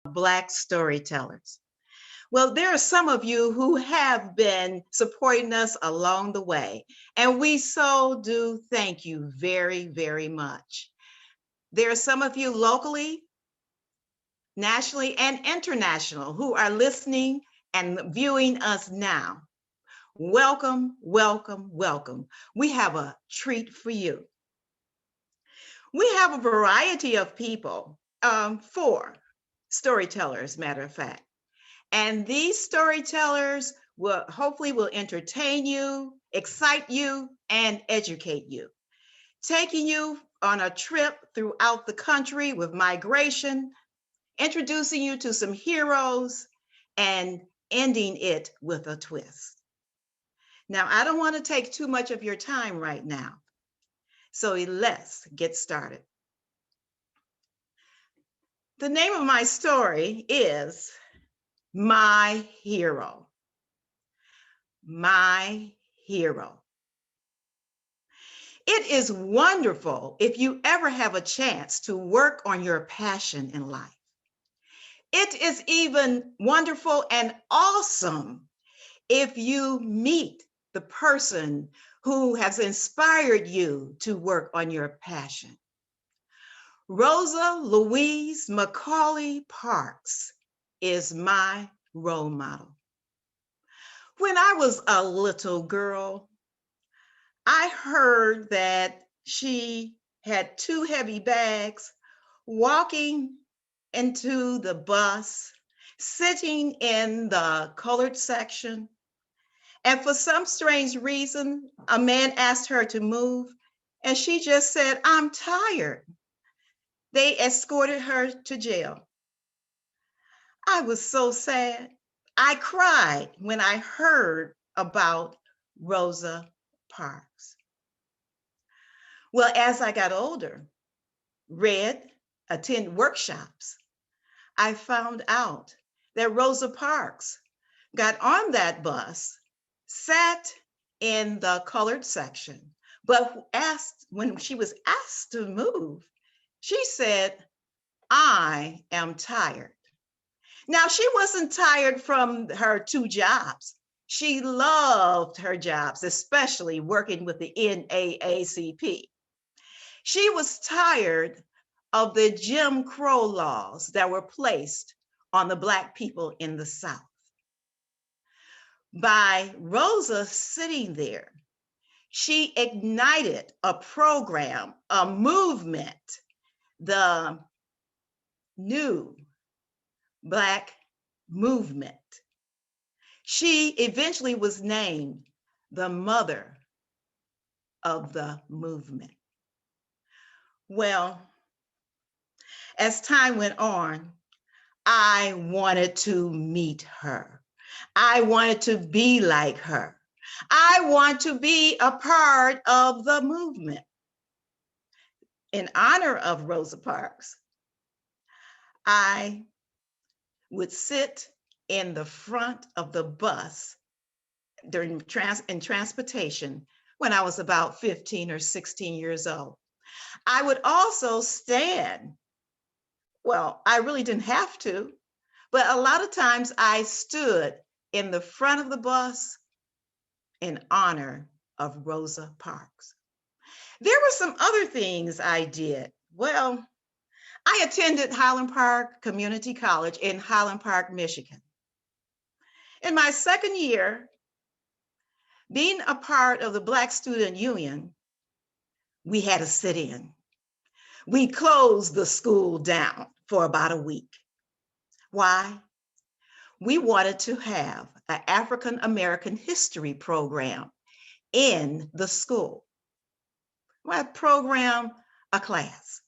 Black storytellers. Well, there are some of you who have been supporting us along the way, and we so do thank you very, very much. There are some of you locally, nationally, and international who are listening and viewing us now. Welcome, welcome, welcome. We have a treat for you. We have a variety of people, four storytellers, matter of fact. And these storytellers will entertain you, excite you, and educate you, taking you on a trip throughout the country with migration, introducing you to some heroes, and ending it with a twist. Now, I don't want to take too much of your time right now, so let's get started. The name of my story is My Hero. My Hero. It is wonderful if you ever have a chance to work on your passion in life. It is even wonderful and awesome if you meet the person who has inspired you to work on your passion. Rosa Louise Macaulay Parks is my role model. When I was a little girl, I heard that she had two heavy bags, walking into the bus, sitting in the colored section. And for some strange reason, a man asked her to move, and she just said, "I'm tired." They escorted her to jail. I was so sad. I cried when I heard about Rosa Parks. Well, as I got older, read, attend workshops, I found out that Rosa Parks got on that bus, sat in the colored section, but when she was asked to move, she said, "I am tired." Now, she wasn't tired from her two jobs. She loved her jobs, especially working with the NAACP. She was tired of the Jim Crow laws that were placed on the Black people in the South. By Rosa sitting there, she ignited a program, a movement, the new Black movement. She eventually was named the mother of the movement. Well, as time went on, I wanted to meet her. I wanted to be like her. I want to be a part of the movement. In honor of Rosa Parks, I would sit in the front of the bus in transportation when I was about 15 or 16 years old. I would also stand. Well, I really didn't have to, but a lot of times I stood in the front of the bus in honor of Rosa Parks. There were some other things I did. Well, I attended Highland Park Community College in Highland Park, Michigan. In my second year, being a part of the Black Student Union, we had a sit-in. We closed the school down for about a week. Why? We wanted to have an African American history program in the school. My program, a class.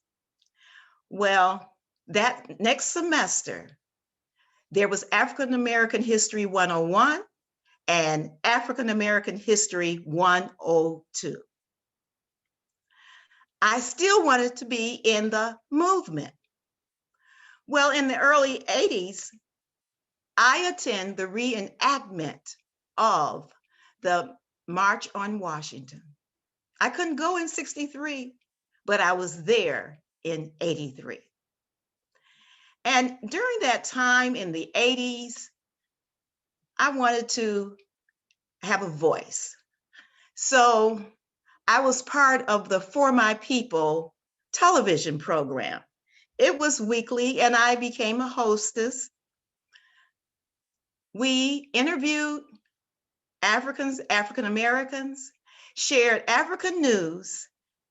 Well, that next semester, there was African American History 101 and African American History 102. I still wanted to be in the movement. Well, in the early 80s, I attend the reenactment of the March on Washington. I couldn't go in 63, but I was there in 83. And during that time in the 80s, I wanted to have a voice. So I was part of the For My People television program. It was weekly, and I became a hostess. We interviewed African Americans, shared African news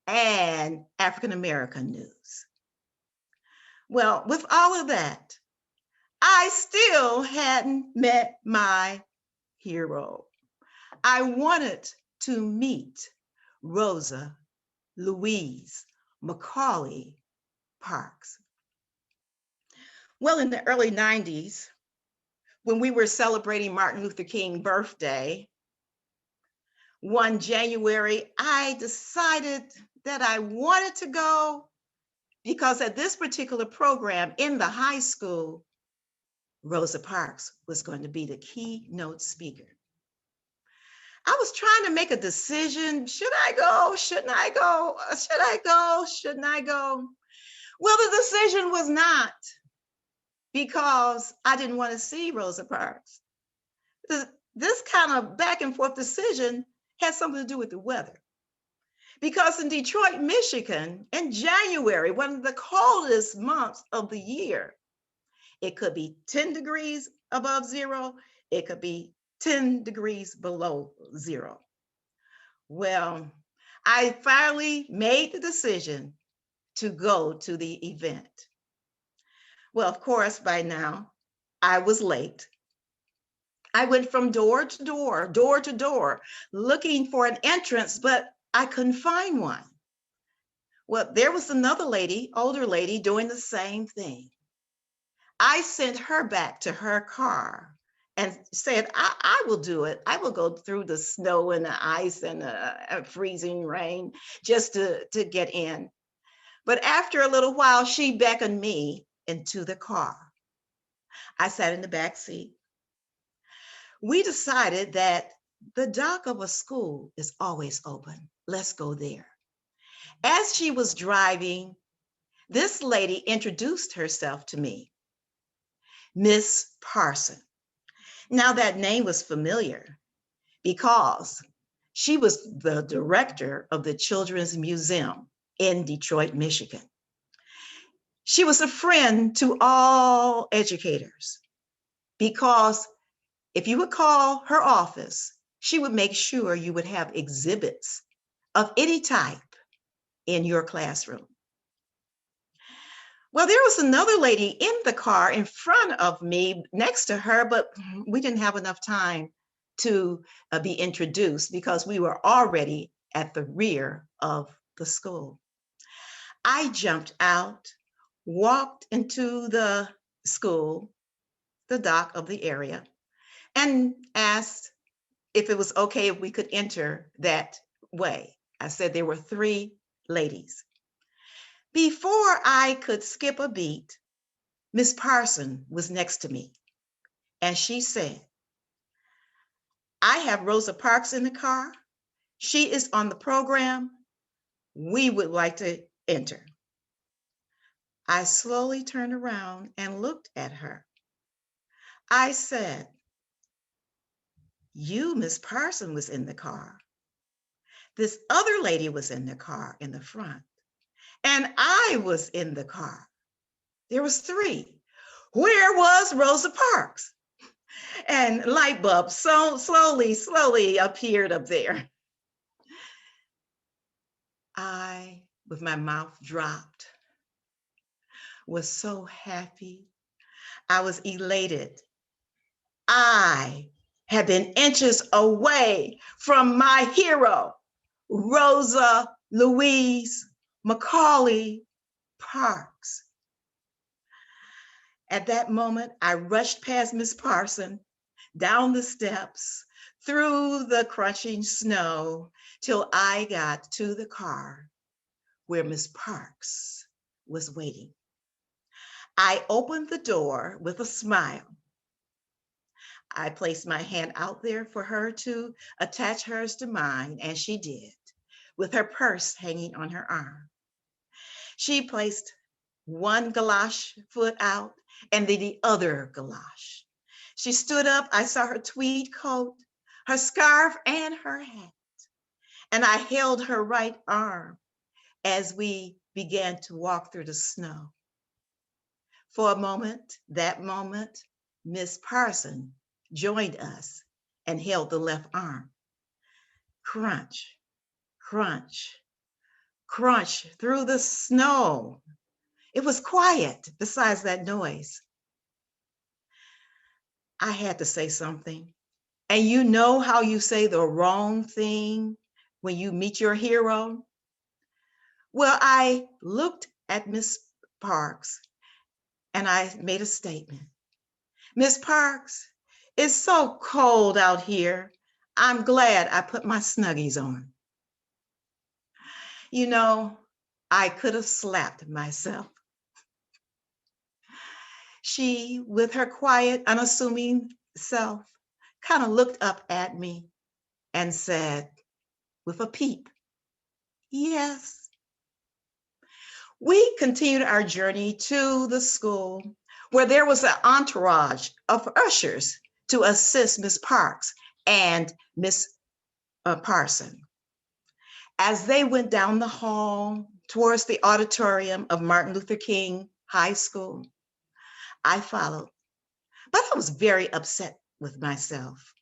and African American news. Well, with all of that, I still hadn't met my hero. I wanted to meet Rosa Louise Macaulay Parks. Well, in the early 90s, when we were celebrating Martin Luther King birthday, one January, I decided that I wanted to go because at this particular program in the high school, Rosa Parks was going to be the keynote speaker. I was trying to make a decision. Should I go? Shouldn't I go? Should I go? Shouldn't I go? Well, the decision was not because I didn't want to see Rosa Parks. This kind of back and forth decision had something to do with the weather. Because in Detroit, Michigan, in January, one of the coldest months of the year, it could be 10 degrees above zero, it could be 10 degrees below zero. Well, I finally made the decision to go to the event. Well, of course, by now, I was late. I went from door to door, looking for an entrance, but I couldn't find one. Well, there was another lady, older lady, doing the same thing. I sent her back to her car and said, I will do it. I will go through the snow and the ice and the freezing rain just to get in. But after a little while, she beckoned me into the car. I sat in the back seat. We decided that the dock of a school is always open. Let's go there. As she was driving, this lady introduced herself to me, Miss Parson. Now that name was familiar because she was the director of the Children's Museum in Detroit, Michigan. She was a friend to all educators because if you would call her office, she would make sure you would have exhibits of any type in your classroom. Well, there was another lady in the car in front of me next to her, but we didn't have enough time to be introduced because we were already at the rear of the school. I jumped out, walked into the school, the dock of the area, and asked if it was okay if we could enter that way. I said there were 3 ladies. Before I could skip a beat, Miss Parson was next to me, and she said, I have Rosa Parks in the car. She is on the program. We would like to enter. I slowly turned around and looked at her. I said, you, Miss Parson, was in the car. This other lady was in the car in the front, and I was in the car. There was 3. Where was Rosa Parks? And light bulbs so slowly appeared up there. I, with my mouth dropped, was so happy. I was elated. I had been inches away from my hero, Rosa Louise Macaulay Parks. At that moment, I rushed past Miss Parson, down the steps, through the crunching snow, till I got to the car where Miss Parks was waiting. I opened the door with a smile. I placed my hand out there for her to attach hers to mine, and she did, with her purse hanging on her arm. She placed one galosh foot out and then the other galosh. She stood up. I saw her tweed coat, her scarf, and her hat. And I held her right arm as we began to walk through the snow. For a moment, that moment, Miss Parson joined us and held the left arm. Crunch, crunch, crunch through the snow. It was quiet besides that noise. I had to say something. And you know how you say the wrong thing when you meet your hero? Well, I looked at Miss Parks and I made a statement. Miss Parks, it's so cold out here. I'm glad I put my Snuggies on. You know, I could have slapped myself. She, with her quiet, unassuming self, kind of looked up at me and said, with a peep, yes. We continued our journey to the school where there was an entourage of ushers to assist Miss Parks and Miss Parson. As they went down the hall towards the auditorium of Martin Luther King High School, I followed, but I was very upset with myself.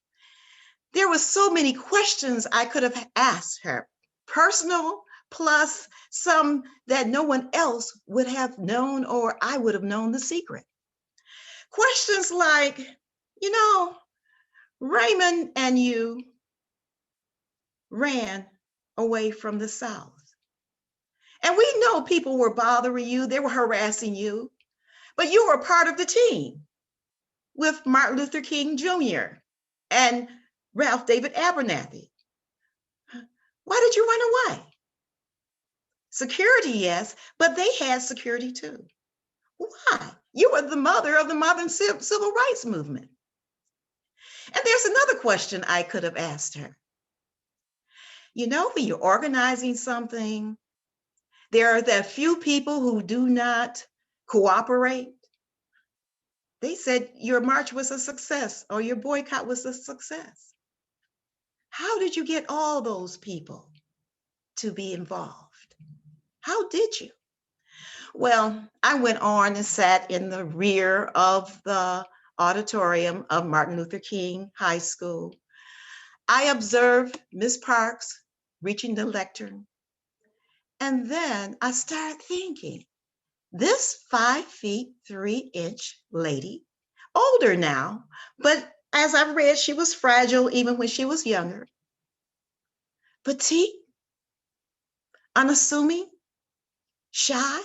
There were so many questions I could have asked her, personal, plus some that no one else would have known, or I would have known the secret. Questions like, you know, Raymond and you ran away from the South. And we know people were bothering you, they were harassing you, but you were part of the team with Martin Luther King Jr. and Ralph David Abernathy. Why did you run away? Security, yes, but they had security too. Why? You were the mother of the modern civil rights movement. And there's another question I could have asked her. You know, when you're organizing something, there are that few people who do not cooperate. They said your march was a success or your boycott was a success. How did you get all those people to be involved? How did you? Well, I went on and sat in the rear of the auditorium of Martin Luther King High School. I observed Miss Parks reaching the lectern. And then I started thinking, this 5'3" lady, older now, but as I've read, she was fragile even when she was younger. Petite, unassuming, shy.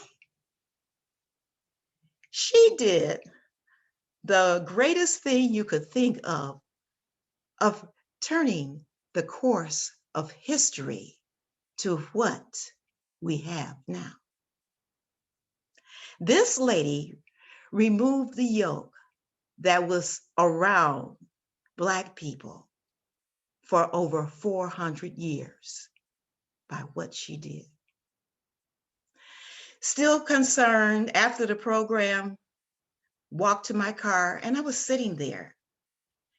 She did the greatest thing you could think of turning the course of history to what we have now. This lady removed the yoke that was around Black people for over 400 years by what she did. Still concerned, after the program, walked to my car and I was sitting there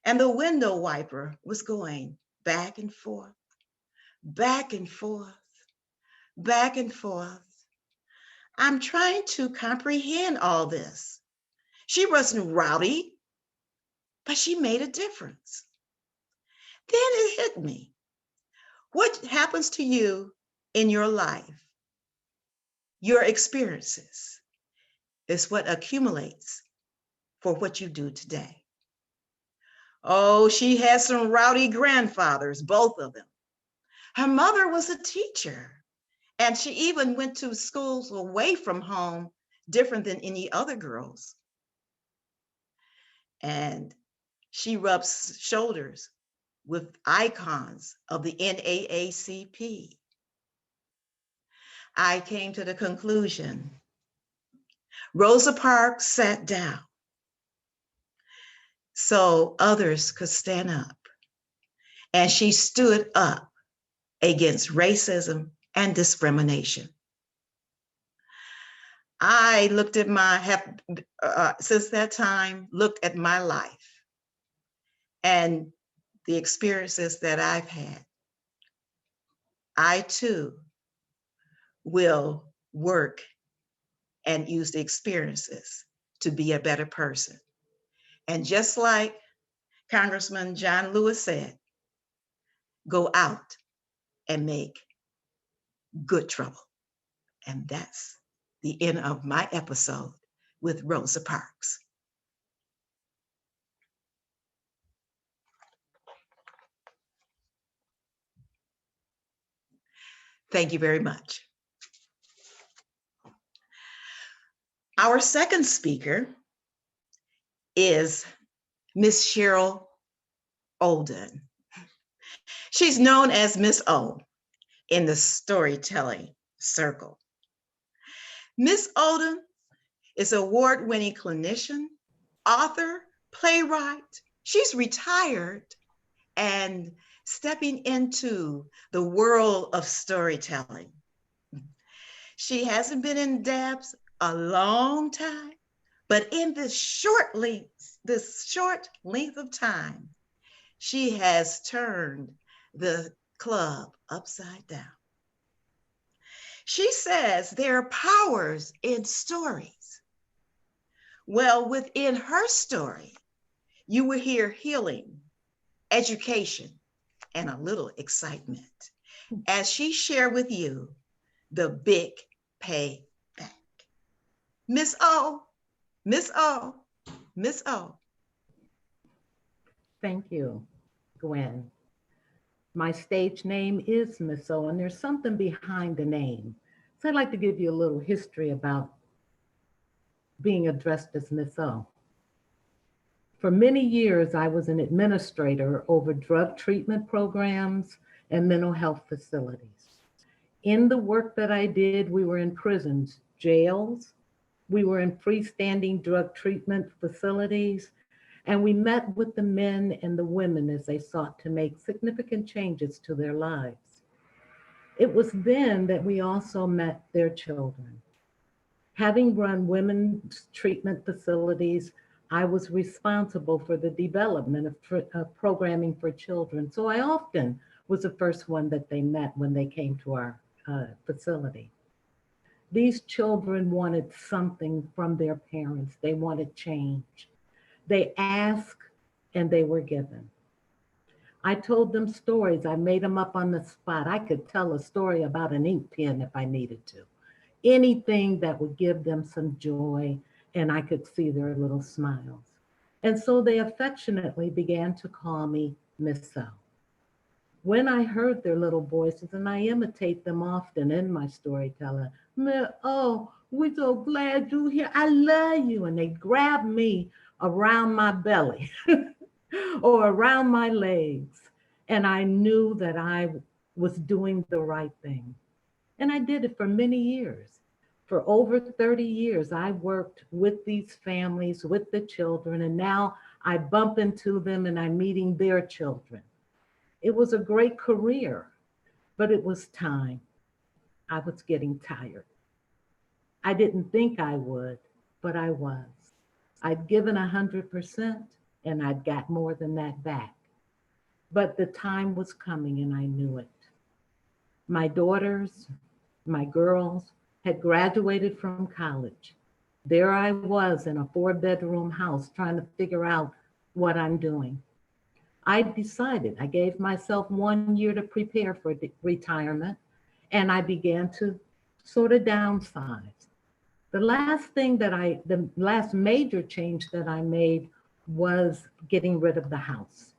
and the window wiper was going back and forth, back and forth, back and forth. I'm trying to comprehend all this. She wasn't rowdy, but she made a difference. Then it hit me. What happens to you in your life, your experiences, is what accumulates for what you do today. Oh, she had some rowdy grandfathers, both of them. Her mother was a teacher, and she even went to schools away from home, different than any other girls. And she rubs shoulders with icons of the NAACP. I came to the conclusion, Rosa Parks sat down so others could stand up. And she stood up against racism and discrimination. I looked at since that time, looked at my life and the experiences that I've had. I too will work and use the experiences to be a better person. And just like Congressman John Lewis said, go out and make good trouble. And that's the end of my episode with Rosa Parks. Thank you very much. Our second speaker is Miss Cheryl Olden. She's known as Miss O in the storytelling circle. Miss Olden is an award-winning clinician, author, playwright. She's retired and stepping into the world of storytelling. She hasn't been in DABS a long time, but in this short length of time, she has turned the club upside down. She says there are powers in stories. Well, within her story, you will hear healing, education, and a little excitement as she shares with you the big payback. Miss O, Miss O, Miss O. Thank you, Gwen. My stage name is Miss O, and there's something behind the name. So I'd like to give you a little history about being addressed as Miss O. For many years, I was an administrator over drug treatment programs and mental health facilities. In the work that I did, we were in prisons, jails, we were in freestanding drug treatment facilities, and we met with the men and the women as they sought to make significant changes to their lives. It was then that we also met their children. Having run women's treatment facilities, I was responsible for the development of programming for children. So I often was the first one that they met when they came to our facility. These children wanted something from their parents. They wanted change. They asked and they were given. I told them stories. I made them up on the spot. I could tell a story about an ink pen if I needed to. Anything that would give them some joy, and I could see their little smiles. And so they affectionately began to call me Miss O. When I heard their little voices, and I imitate them often in my storytelling, oh, we're so glad you're here. I love you. And they grab me around my belly or around my legs. And I knew that I was doing the right thing. And I did it for many years. For over 30 years, I worked with these families, with the children, and now I bump into them and I'm meeting their children. It was a great career, but it was time. I was getting tired. I didn't think I would, but I was. I'd given 100% and I'd got more than that back. But the time was coming and I knew it. My daughters, my girls had graduated from college. There I was in a 4-bedroom house trying to figure out what I'm doing. I decided, I gave myself 1 year to prepare for retirement, and I began to sort of downsize. The last major change that I made was getting rid of the house.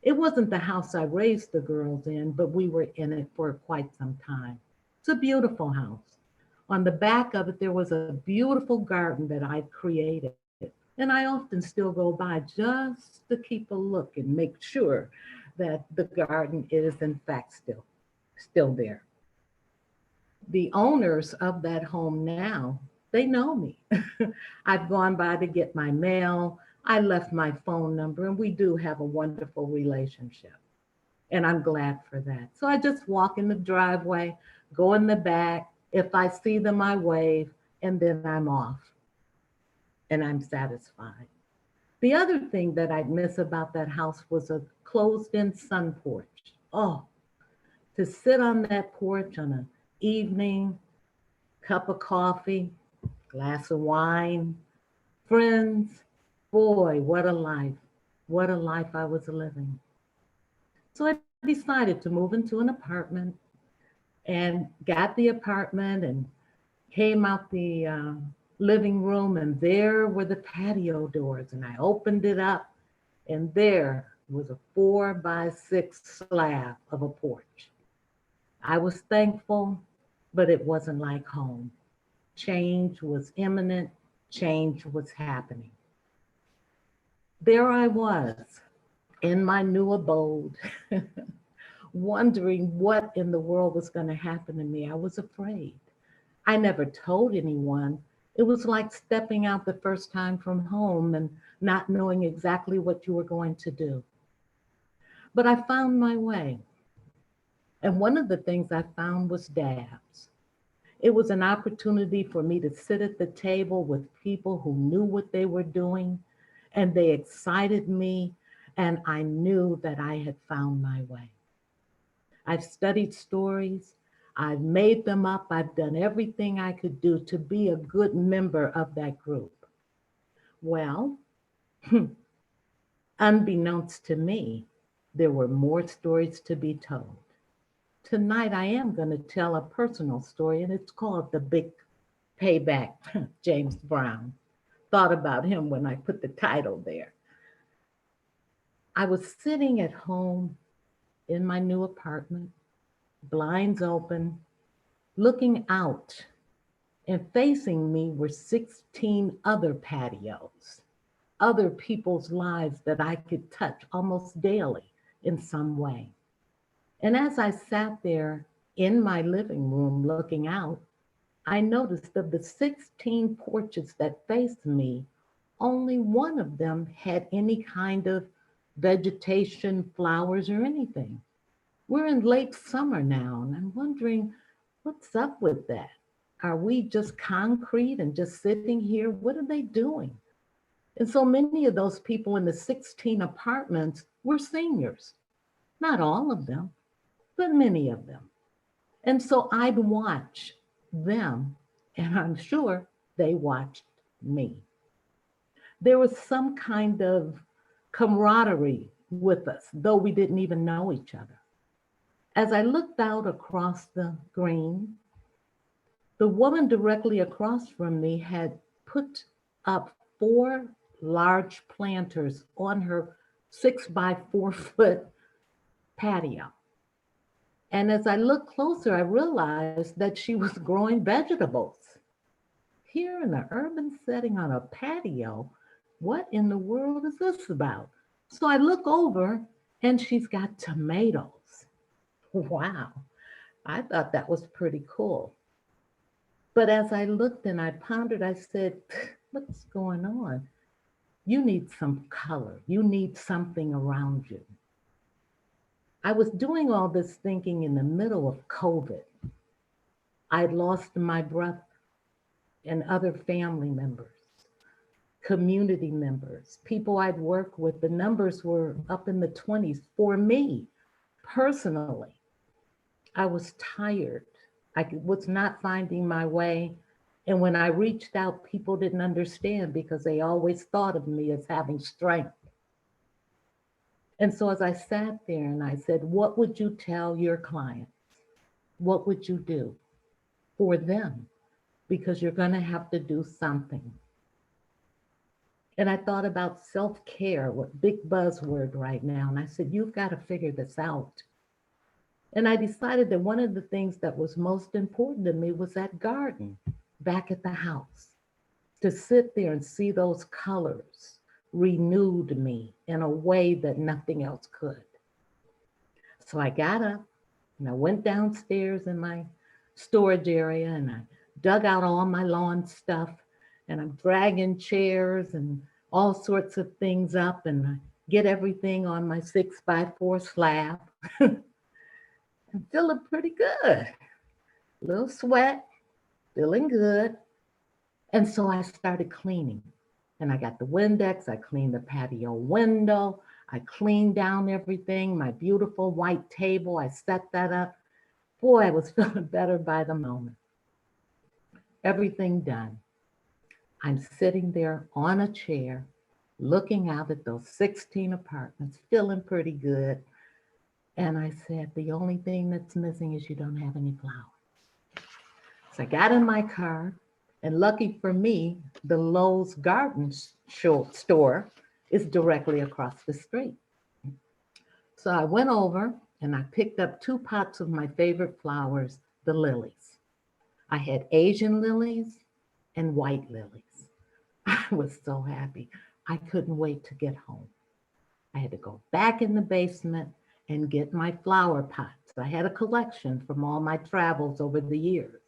It wasn't the house I raised the girls in, but we were in it for quite some time. It's a beautiful house. On the back of it, there was a beautiful garden that I'd created. And I often still go by just to keep a look and make sure that the garden is in fact still there. The owners of that home now, they know me. I've gone by to get my mail. I left my phone number, and we do have a wonderful relationship. And I'm glad for that. So I just walk in the driveway, go in the back. If I see them, I wave, and then I'm off and I'm satisfied. The other thing that I'd miss about that house was a closed-in sun porch. Oh, to sit on that porch on an evening, cup of coffee, glass of wine, friends, boy, what a life. What a life I was living. So I decided to move into an apartment and got the apartment and came out the living room, and there were the patio doors, and I opened it up, and there was a 4x6 slab of a porch. I was thankful, but it wasn't like home. Change was imminent, change was happening. There I was in my new abode, wondering what in the world was going to happen to me. I was afraid. I never told anyone. It was like stepping out the first time from home and not knowing exactly what you were going to do. But I found my way. And one of the things I found was DABS. It was an opportunity for me to sit at the table with people who knew what they were doing, and they excited me, and I knew that I had found my way. I've studied stories, I've made them up, I've done everything I could do to be a good member of that group. Well, unbeknownst to me, there were more stories to be told. Tonight, I am going to tell a personal story, and it's called The Big Payback, James Brown. Thought about him when I put the title there. I was sitting at home in my new apartment, blinds open, looking out, and facing me were 16 other patios, other people's lives that I could touch almost daily in some way. And as I sat there in my living room looking out, I noticed of the 16 porches that faced me, only one of them had any kind of vegetation, flowers, or anything. We're in late summer now, and I'm wondering what's up with that? Are we just concrete and just sitting here? What are they doing? And so many of those people in the 16 apartments were seniors. Not all of them, but many of them. And so I'd watch them, and I'm sure they watched me. There was some kind of camaraderie with us, though we didn't even know each other. As I looked out across the green, the woman directly across from me had put up 4 large planters on her 6x4-foot patio. And as I looked closer, I realized that she was growing vegetables. Here in an urban setting on a patio, what in the world is this about? So I look over and she's got tomatoes. Wow, I thought that was pretty cool. But as I looked and I pondered, I said, what's going on? You need some color. You need something around you. I was doing all this thinking in the middle of COVID. I'd lost my brother and other family members, community members, people I'd worked with. The numbers were up in the 20s for me personally. I was tired. I was not finding my way. And when I reached out, people didn't understand because they always thought of me as having strength. And so as I sat there and I said, what would you tell your clients? What would you do for them? Because you're going to have to do something. And I thought about self-care, what big buzzword right now. And I said, you've got to figure this out. And I decided that one of the things that was most important to me was that garden back at the house. To sit there and see those colors renewed me in a way that nothing else could. So I got up and I went downstairs in my storage area and I dug out all my lawn stuff and I'm dragging chairs and all sorts of things up and I get everything on my 6x4 slab. I'm feeling pretty good. A little sweat, feeling good. And so I started cleaning. And I got the Windex, I cleaned the patio window, I cleaned down everything, my beautiful white table, I set that up. Boy, I was feeling better by the moment. Everything done. I'm sitting there on a chair, looking out at those 16 apartments, feeling pretty good. And I said, the only thing that's missing is you don't have any flowers. So I got in my car, and lucky for me, the Lowe's garden store is directly across the street. So I went over and I picked up 2 pots of my favorite flowers, the lilies. I had Asian lilies and white lilies. I was so happy. I couldn't wait to get home. I had to go back in the basement and get my flower pots. I had a collection from all my travels over the years.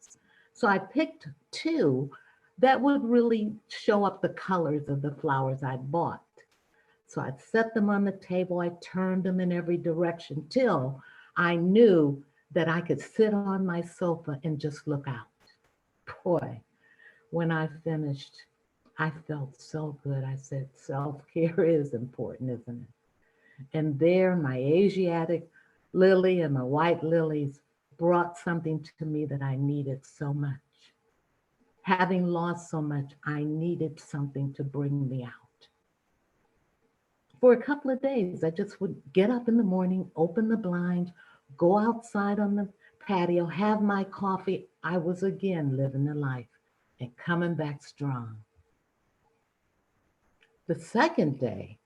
So I picked 2 that would really show up the colors of the flowers I bought. So I'd set them on the table. I turned them in every direction till I knew that I could sit on my sofa and just look out. Boy, when I finished, I felt so good. I said, self-care is important, isn't it? And there, my Asiatic lily and my white lilies brought something to me that I needed so much. Having lost so much, I needed something to bring me out. For a couple of days, I just would get up in the morning, open the blinds, go outside on the patio, have my coffee. I was again living the life and coming back strong. The second day,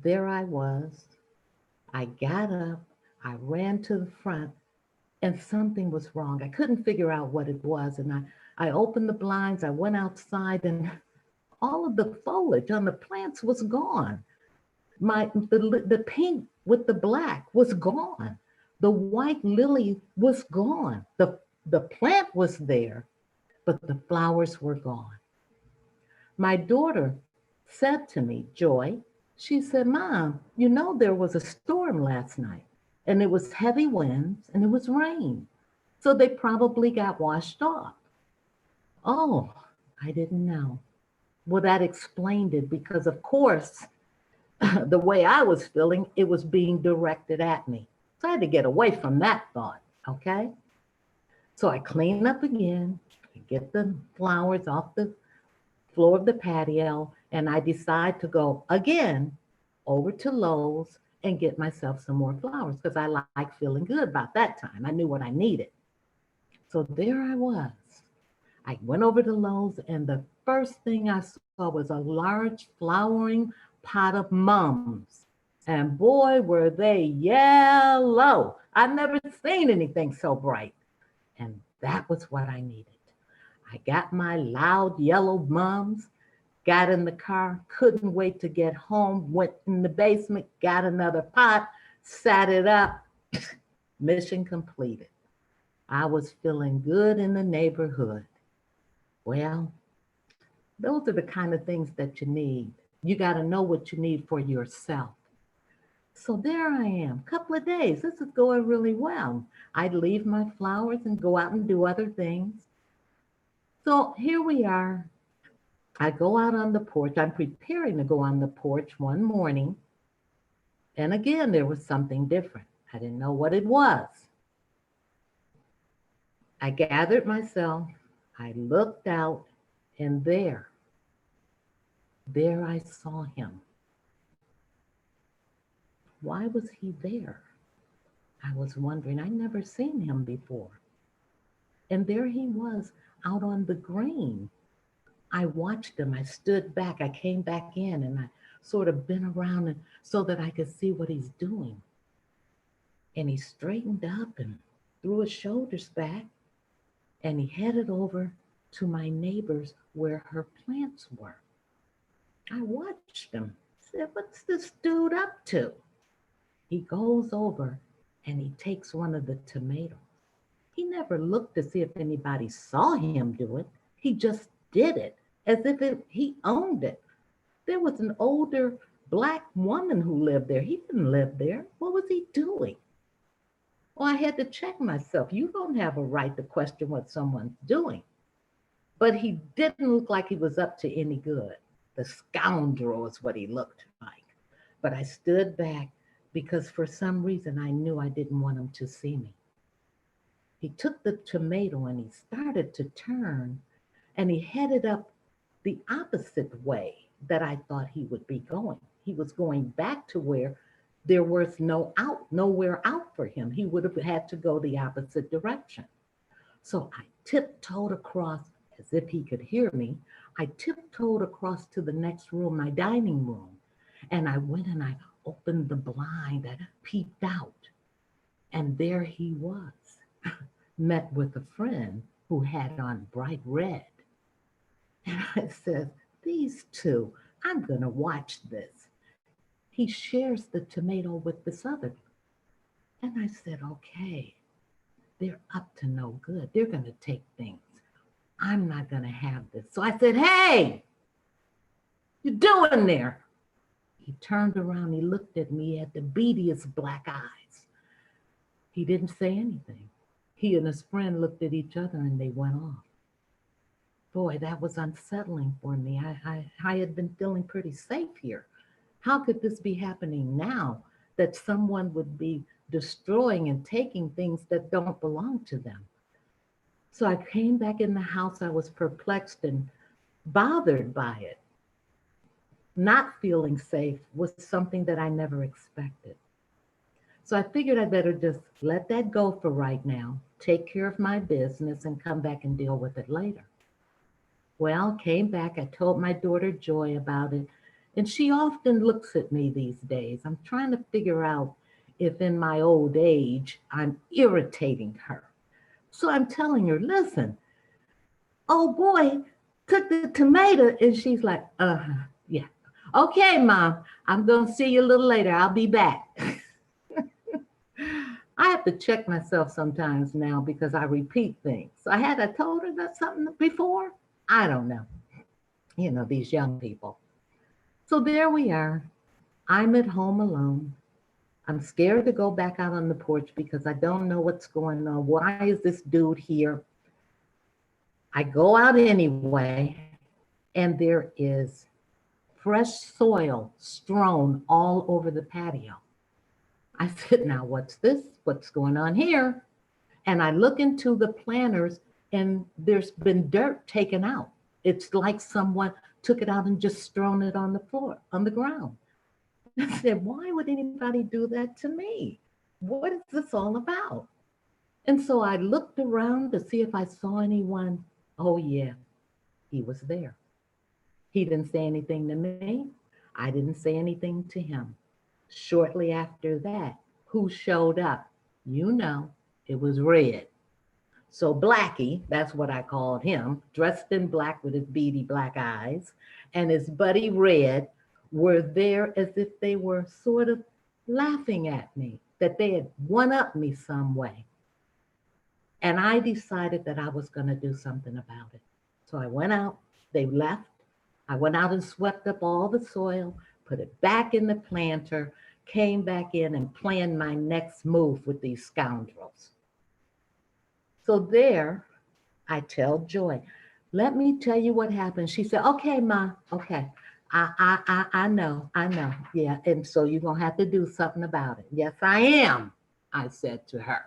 there I was. I got up, I ran to the front, and something was wrong. I couldn't figure out what it was. And I opened the blinds, I went outside, and all of the foliage on the plants was gone. The pink with the black was gone. The white lily was gone. The plant was there, but the flowers were gone. My daughter said to me, Joy, she said, Mom, you know there was a storm last night, and it was heavy winds and it was rain. So they probably got washed off. Oh, I didn't know. Well, that explained it because, of course, the way I was feeling, it was being directed at me. So I had to get away from that thought, okay? So I clean up again, get the flowers off the floor of the patio, and I decide to go again over to Lowe's and get myself some more flowers because I like feeling good about that time. I knew what I needed. So there I was. I went over to Lowe's, and the first thing I saw was a large flowering pot of mums. And boy, were they yellow. I've never seen anything so bright. And that was what I needed. I got my loud yellow mums, got in the car, couldn't wait to get home, went in the basement, got another pot, sat it up, mission completed. I was feeling good in the neighborhood. Well, those are the kind of things that you need. You got to know what you need for yourself. So there I am, a couple of days. This is going really well. I'd leave my flowers and go out and do other things. So here we are. I go out on the porch. I'm preparing to go on the porch one morning. And again, there was something different. I didn't know what it was. I gathered myself. I looked out, and there I saw him. Why was he there? I was wondering. I'd never seen him before. And there he was out on the green. I watched him. I stood back. I came back in, and I sort of bent around so that I could see what he's doing. And he straightened up and threw his shoulders back, and he headed over to my neighbor's where her plants were. I watched him. Said, what's this dude up to? He goes over and he takes one of the tomatoes. He never looked to see if anybody saw him do it. He just did it as if he owned it. There was an older Black woman who lived there. He didn't live there. What was he doing? Well, I had to check myself. You don't have a right to question what someone's doing. but he didn't look like he was up to any good. The scoundrel is what he looked like. But I stood back because for some reason I knew I didn't want him to see me. He took the tomato and he started to turn and he headed up the opposite way that I thought he would be going. He was going back to where there was nowhere out for him. He would have had to go the opposite direction. So I tiptoed across as if he could hear me. I tiptoed across to the next room, my dining room, and I went and I opened the blind. I peeped out, and there he was, met with a friend who had on bright red. And I said, these two, I'm going to watch this. He shares the tomato with this other. And I said, okay, they're up to no good. They're going to take things. I'm not going to have this. So I said, hey, you doing there? He turned around, he looked at me, he had the beadiest black eyes. He didn't say anything. He and his friend looked at each other and they went off. Boy, that was unsettling for me. I had been feeling pretty safe here. How could this be happening now, that someone would be destroying and taking things that don't belong to them? So I came back in the house. I was perplexed and bothered by it. Not feeling safe was something that I never expected. So I figured I'd better just let that go for right now, take care of my business and come back and deal with it later. Well, came back, I told my daughter Joy about it, and she often looks at me these days. I'm trying to figure out if in my old age I'm irritating her. So I'm telling her, listen, oh boy, took the tomato, and she's like, yeah. Okay, Mom, I'm gonna see you a little later. I'll be back. I have to check myself sometimes now because I repeat things. So I told her that something before? I don't know. You know, these young people. So there we are. I'm at home alone. I'm scared to go back out on the porch because I don't know what's going on. Why is this dude here? I go out anyway, and there is fresh soil strewn all over the patio. I said, now what's this? What's going on here? And I look into the planters and there's been dirt taken out. It's like someone took it out and just strewn it on the floor, on the ground. I said, why would anybody do that to me? What is this all about? And so I looked around to see if I saw anyone. Oh yeah, he was there. He didn't say anything to me. I didn't say anything to him. Shortly after that, who showed up? You know, it was Red. So Blackie, that's what I called him, dressed in black with his beady black eyes, and his buddy Red were there as if they were sort of laughing at me, that they had one-upped me some way. And I decided that I was going to do something about it. So I went out, they left. I went out and swept up all the soil, put it back in the planter, came back in and planned my next move with these scoundrels. So there, I tell Joy, let me tell you what happened. She said, okay, Ma, okay. I know. Yeah, and so you're going to have to do something about it. Yes, I am, I said to her.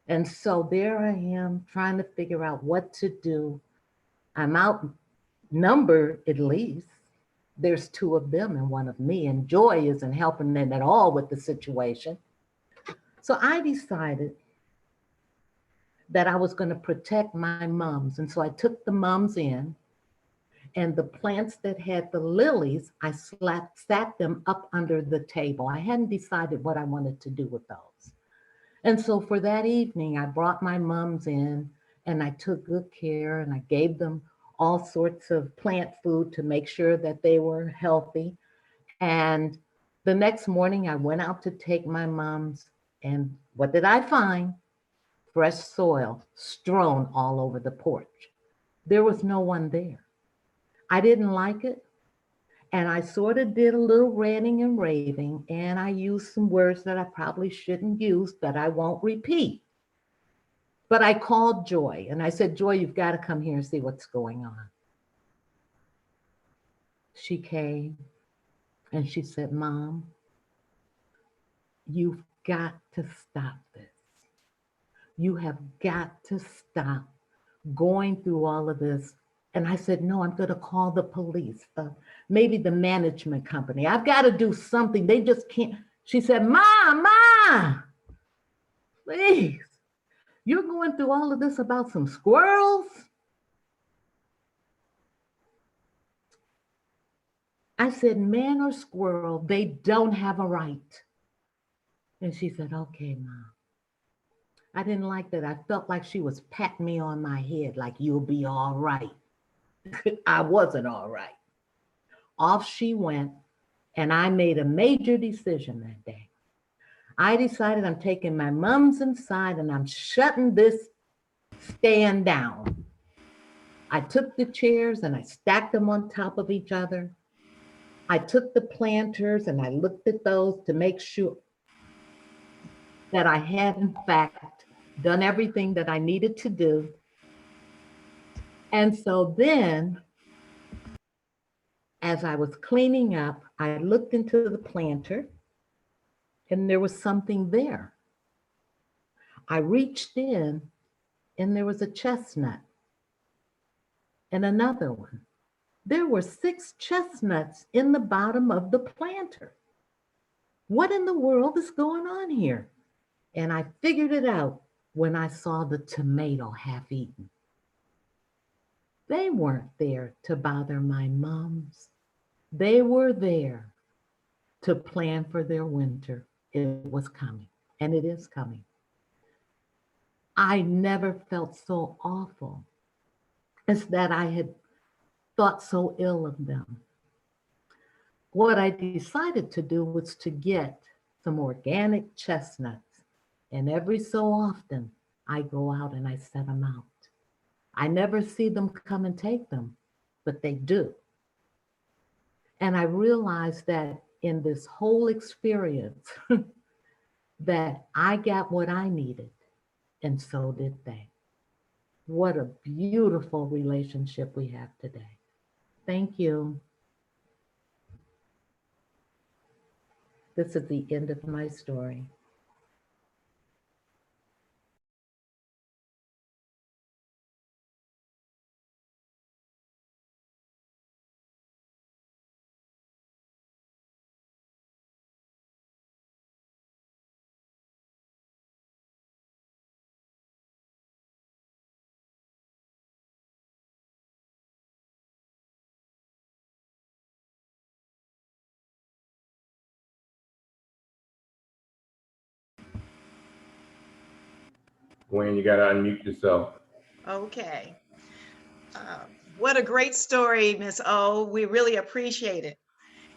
And so there I am trying to figure out what to do. I'm outnumbered at least. There's two of them and one of me, and Joy isn't helping them at all with the situation. So I decided that I was going to protect my mums. And so I took the mums in, and the plants that had the lilies, I sat them up under the table. I hadn't decided what I wanted to do with those. And so for that evening, I brought my mums in and I took good care and I gave them all sorts of plant food to make sure that they were healthy. And the next morning I went out to take my mums, and what did I find? Fresh soil strewn all over the porch. There was no one there. I didn't like it. And I sort of did a little ranting and raving, and I used some words that I probably shouldn't use, that I won't repeat. But I called Joy and I said, Joy, you've got to come here and see what's going on. She came and she said, Mom, you've got to stop this. You have got to stop going through all of this. And I said, no, I'm going to call the police, maybe the management company. I've got to do something. They just can't. She said, Ma, please, you're going through all of this about some squirrels? I said, man or squirrel, they don't have a right. And she said, okay, Mom. I didn't like that. I felt like she was patting me on my head, like, you'll be all right. I wasn't all right. Off she went, and I made a major decision that day. I decided I'm taking my mums inside and I'm shutting this stand down. I took the chairs and I stacked them on top of each other. I took the planters and I looked at those to make sure that I had, in fact, done everything that I needed to do. And so then, as I was cleaning up, I looked into the planter and there was something there. I reached in and there was a chestnut and another one. There were 6 chestnuts in the bottom of the planter. What in the world is going on here? And I figured it out when I saw the tomato half eaten. They weren't there to bother my mums. They were there to plan for their winter. It was coming, and it is coming. I never felt so awful as that I had thought so ill of them. What I decided to do was to get some organic chestnuts, and every so often I go out and I set them out. I never see them come and take them, but they do. And I realized that in this whole experience that I got what I needed, and so did they. What a beautiful relationship we have today. Thank you. This is the end of my story. Gwen, you got to unmute yourself. Okay. What a great story, Miss O. We really appreciate it.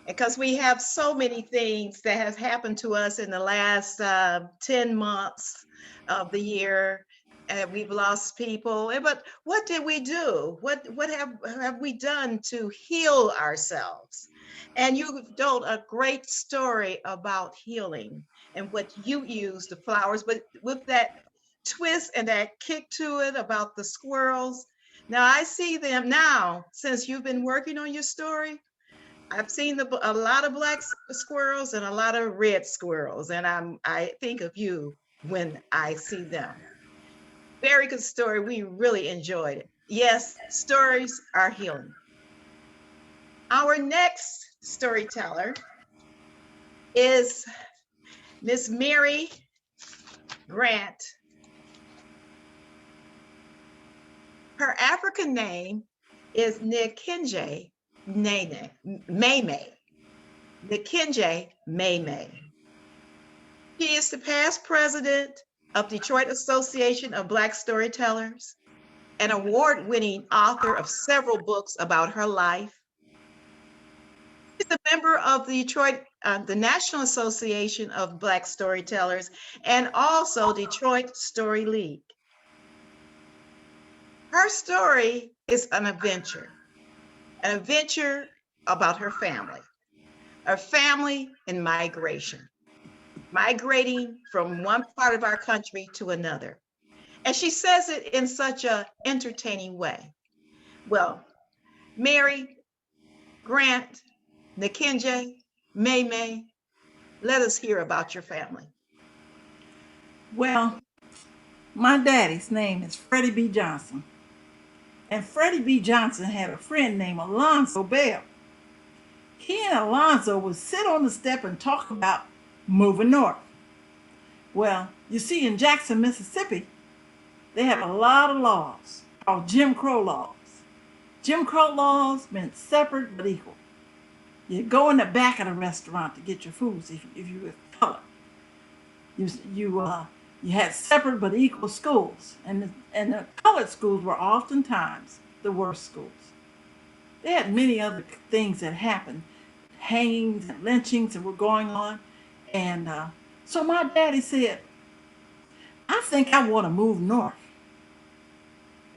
Because we have so many things that has happened to us in the last 10 months of the year. We've lost people. But what did we do? What have we done to heal ourselves? And you've told a great story about healing and what you use the flowers, but with that twist and that kick to it about the squirrels. Now I see them now, since you've been working on your story. I've seen a lot of black squirrels and a lot of red squirrels, and I think of you when I see them. Very good story. We really enjoyed it. Yes, stories are healing. Our next storyteller is Miss Mary Grant. Her African name is Nikinje Nene, Maymay. Nikinje Maymay. She is the past president of Detroit Association of Black Storytellers, an award-winning author of several books about her life. She's a member of the the National Association of Black Storytellers, and also Detroit Story League. Her story is an adventure about her family in migration, migrating from one part of our country to another. And she says it in such a entertaining way. Well, Mary, Grant, Nakinje, May, let us hear about your family. Well, my daddy's name is Freddie B. Johnson. And Freddie B. Johnson had a friend named Alonzo Bell. He and Alonzo would sit on the step and talk about moving north. Well, you see, in Jackson, Mississippi, they have a lot of laws called Jim Crow laws. Jim Crow laws meant separate but equal. You go in the back of the restaurant to get your foods if you were colored. You had separate but equal schools, and the colored schools were oftentimes the worst schools. They had many other things that happened, hangings and lynchings that were going on, and so my daddy said, "I think I want to move north,"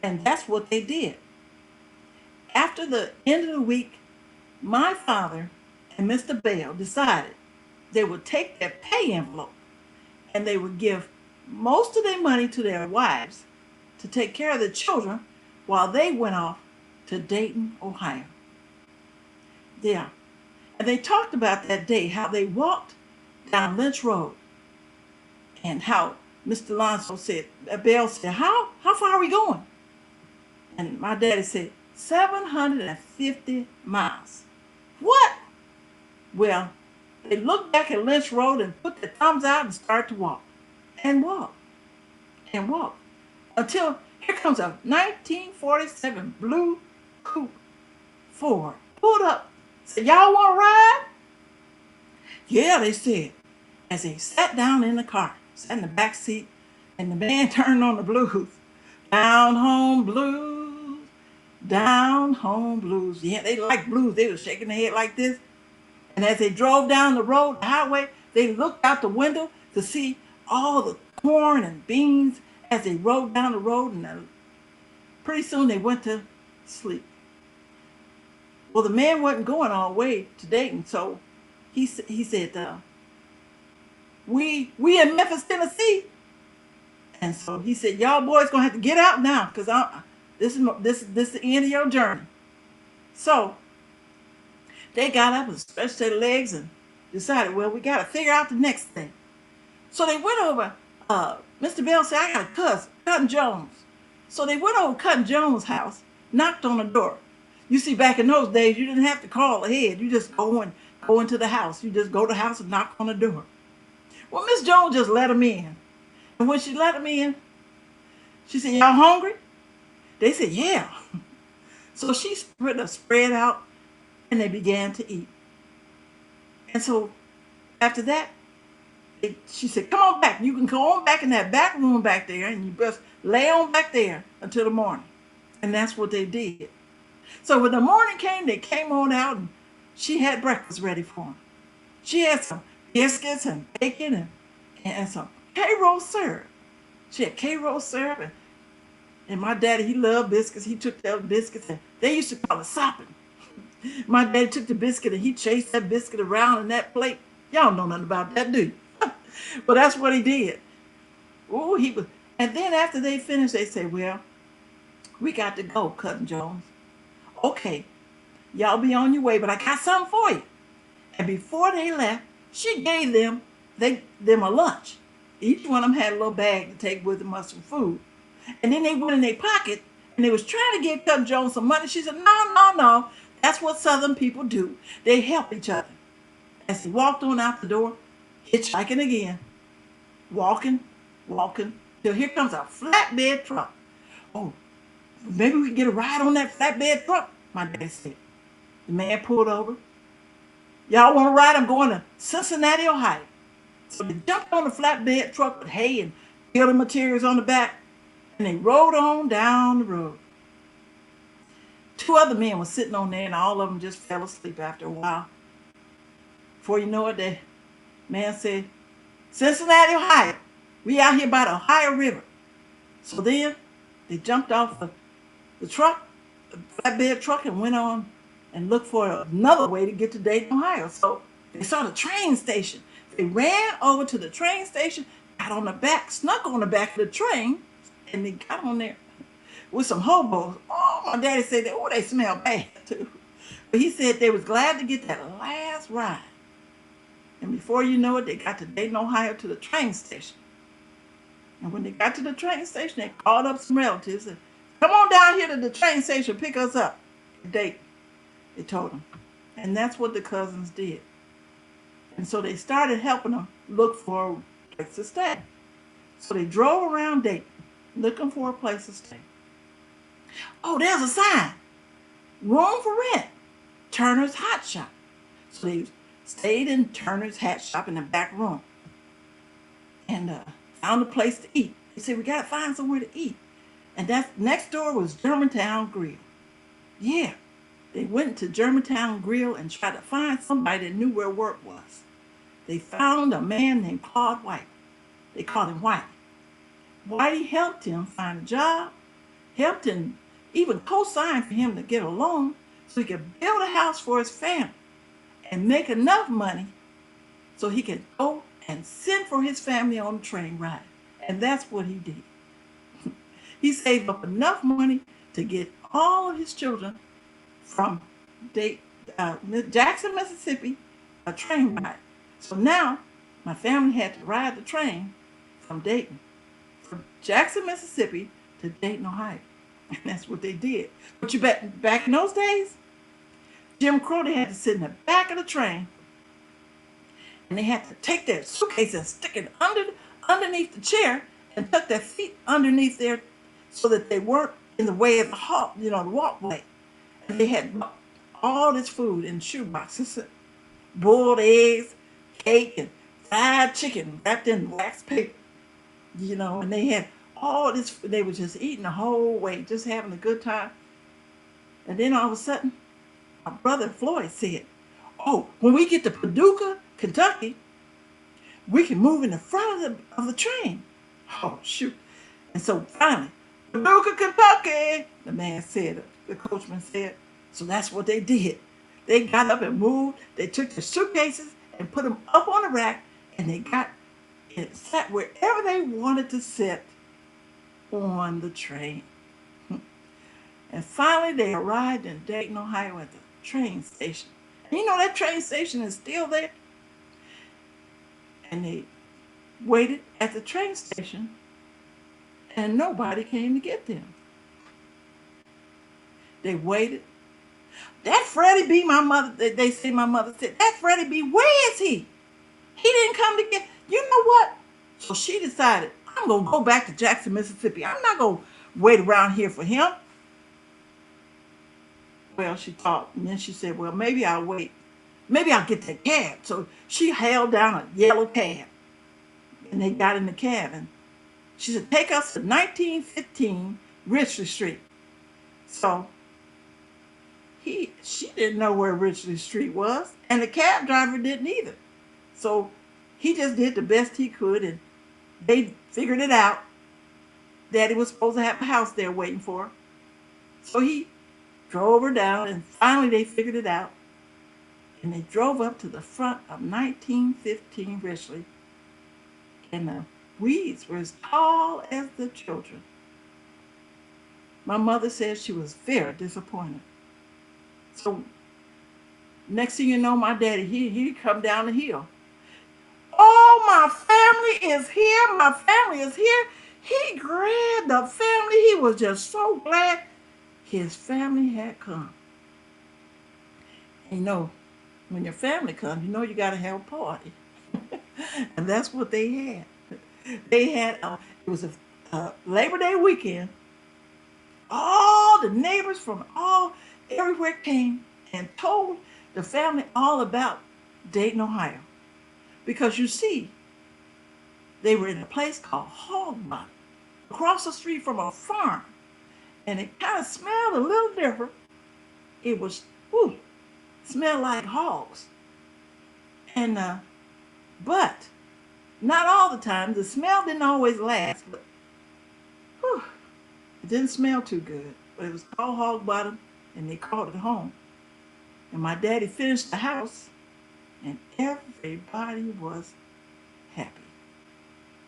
and that's what they did. After the end of the week, my father and Mr. Bell decided they would take their pay envelope and they would give most of their money to their wives to take care of the children while they went off to Dayton, Ohio. Yeah. And they talked about that day, how they walked down Lynch Road and how Mr. Alonzo said, Bell said, how far are we going? And my daddy said, 750 miles. What? Well, they looked back at Lynch Road and put their thumbs out and started to walk. And walk. And walk. Until here comes a 1947 blue coupe Ford. Pulled up. Said, y'all want to ride? Yeah, they said. As they sat down in the car, sat in the back seat, and the man turned on the blues. Down home blues. Down home blues. Yeah, they liked blues. They were shaking their head like this. And as they drove down the road, the highway, they looked out the window to see all the corn and beans as they rode down the road. And pretty soon they went to sleep. Well, the man wasn't going all the way to Dayton, so he said, we in Memphis, Tennessee. And so he said, y'all boys gonna have to get out now, because this is the end of your journey. So they got up and stretched their legs and decided, well, we got to figure out the next thing. So they went over, Mr. Bell said, I got a cousin, Cousin Jones. So they went over Cousin Jones' house, knocked on the door. You see, back in those days, you didn't have to call ahead. You just go into the house. You just go to the house and knock on the door. Well, Miss Jones just let them in. And when she let them in, she said, y'all hungry? They said, yeah. So she put a spread out, and they began to eat. And so after that, she said, come on back. You can go on back in that back room back there, and you just lay on back there until the morning. And that's what they did. So when the morning came, they came on out, and she had breakfast ready for them. She had some biscuits and bacon and some K-roll syrup. She had K-roll syrup, and my daddy, he loved biscuits. He took those biscuits, and they used to call it sopping. My daddy took the biscuit, and he chased that biscuit around in that plate. Y'all know nothing about that, do you? But that's what he did. Oh, he was. And then after they finished, they said, well, we got to go, Cousin Jones. Okay, y'all be on your way, but I got something for you. And before they left, she gave them a lunch. Each one of them had a little bag to take with them, some food. And then they went in their pocket, and they was trying to give Cousin Jones some money. She said, no. That's what Southern people do. They help each other. As they walked on out the door, hitchhiking again, walking, till here comes a flatbed truck. Oh, maybe we can get a ride on that flatbed truck, my daddy said. The man pulled over. Y'all want to ride? I'm going to Cincinnati, Ohio. So they jumped on the flatbed truck with hay and building materials on the back, and they rode on down the road. Two other men were sitting on there, and all of them just fell asleep after a while. Before you know it, the man said, Cincinnati, Ohio. We out here by the Ohio River. So then they jumped off the truck, the flatbed truck, and went on and looked for another way to get to Dayton, Ohio. So they saw the train station. They ran over to the train station, got on the back, snuck on the back of the train, and they got on there with some hobos. Oh, my daddy said that, oh, they smell bad too. But he said they was glad to get that last ride. And before you know it, they got to Dayton, Ohio to the train station. And when they got to the train station, they called up some relatives and come on down here to the train station, pick us up. Dayton, they told them. And that's what the cousins did. And so they started helping them look for a place to stay. So they drove around Dayton looking for a place to stay. Oh, there's a sign. Room for rent. Turner's Hot Shop. So they stayed in Turner's Hat Shop in the back room and found a place to eat. They said, we got to find somewhere to eat. And that next door was Germantown Grill. Yeah, they went to Germantown Grill and tried to find somebody that knew where work was. They found a man named Claude White. They called him White. Whitey helped him find a job, helped him even co-sign for him to get a loan so he could build a house for his family and make enough money so he could go and send for his family on the train ride. And that's what he did. He saved up enough money to get all of his children from Jackson, Mississippi, a train ride. So now my family had to ride the train from Dayton, from Jackson, Mississippi to Dayton, Ohio. And that's what they did. But you bet back in those days, Jim Crow, they had to sit in the back of the train and they had to take their suitcase and stick it underneath the chair and tuck their feet underneath there so that they weren't in the way of the walkway. And they had all this food in shoe boxes, boiled eggs, cake, and fried chicken wrapped in wax paper, and they had all this. They were just eating the whole way, just having a good time. And then all of a sudden, my brother Floyd said, oh, when we get to Paducah, Kentucky, we can move in the front of the train. Oh, shoot. And so finally, Paducah, Kentucky, the man said, the coachman said. So that's what they did. They got up and moved. They took their suitcases and put them up on the rack, and they got and sat wherever they wanted to sit on the train. And finally, they arrived in Dayton, Ohio at the train station. And that train station is still there. And they waited at the train station, and nobody came to get them. They waited. That Freddie B, my mother, they say my mother said, that Freddie B, where is he? He didn't come to get, you know what? So she decided, I'm going to go back to Jackson, Mississippi. I'm not going to wait around here for him. Well, she thought, and then she said, well, maybe I'll wait. Maybe I'll get that cab. So she held down a yellow cab, and they got in the cab, and she said, take us to 1915 Richley Street. So she didn't know where Richley Street was, and the cab driver didn't either. So he just did the best he could, and they figured it out. Daddy was supposed to have a house there waiting for her. So he drove her down, and finally they figured it out. And they drove up to the front of 1915 Richley, and the weeds were as tall as the children. My mother said she was very disappointed. So next thing you know, my daddy, he come down the hill. Oh, my family is here. My family is here. He grabbed the family. He was just so glad his family had come. And when your family comes, you got to have a party. And that's what they had. They had, it was a Labor Day weekend. All the neighbors from everywhere came and told the family all about Dayton, Ohio. Because you see, they were in a place called Hog Bottom, across the street from a farm. And it kind of smelled a little different. It was, smelled like hogs. And, but not all the time. The smell didn't always last, but it didn't smell too good. But it was called Hog Bottom, and they called it home. And my daddy finished the house, and everybody was happy.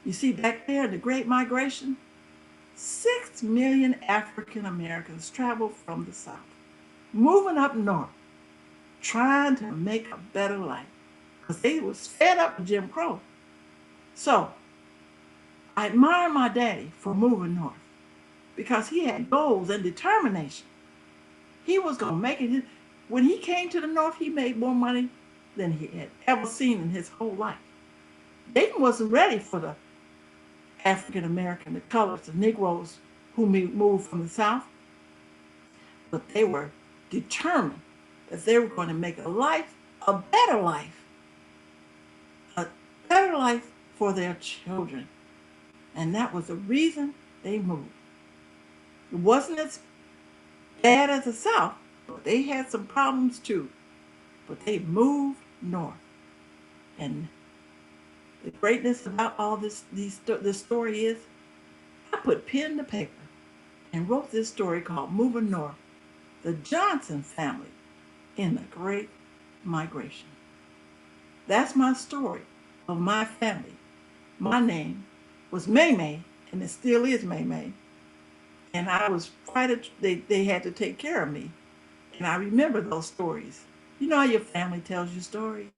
You see, back there in the Great Migration, 6 million African Americans traveled from the South, moving up north, trying to make a better life because they was fed up with Jim Crow. So I admire my daddy for moving north because he had goals and determination. He was going to make it. When he came to the north, he made more money than he had ever seen in his whole life. Dayton wasn't ready for the African American, the colors, the Negroes who moved from the South, but they were determined that they were going to make a a better life for their children. And that was the reason they moved. It wasn't as bad as the South, but they had some problems too. But they moved north. And the greatness about all this story is I put pen to paper and wrote this story called Moving North, the Johnson family in the Great Migration. That's my story of my family. My name was May May, and it still is May May. And I was they had to take care of me. And I remember those stories. You know how your family tells you stories?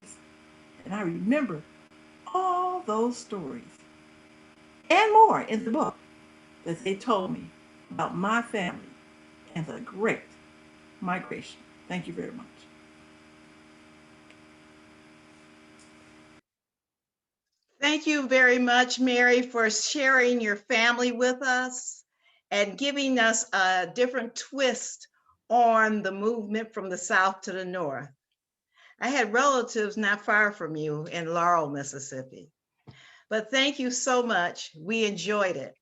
And I remember all those stories and more in the book that they told me about my family and the Great Migration. Thank you very much. Thank you very much, Mary, for sharing your family with us and giving us a different twist on the movement from the South to the North. I had relatives not far from you in Laurel, Mississippi. But thank you so much. We enjoyed it.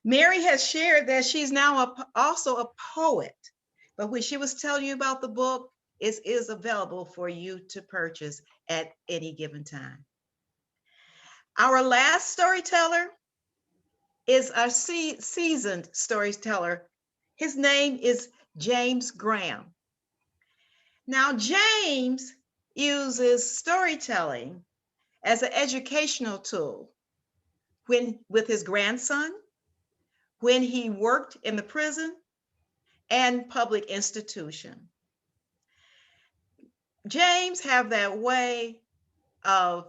Mary has shared that she's now also a poet, but when she was telling you about the book, it is available for you to purchase at any given time. Our last storyteller is our seasoned storyteller. His name is James Graham. Now, James uses storytelling as an educational tool with his grandson, when he worked in the prison and public institution. James have that way of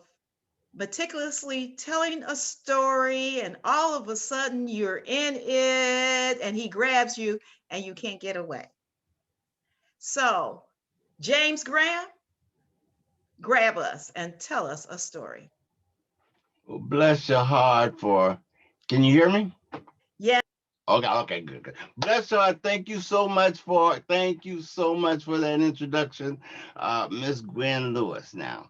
meticulously telling a story, and all of a sudden you're in it and he grabs you and you can't get away. So, James Graham, grab us and tell us a story. Well, bless your heart can you hear me? Yeah. Okay, good. Bless your heart. Thank you so much for that introduction, Miss Gwen Lewis. Now,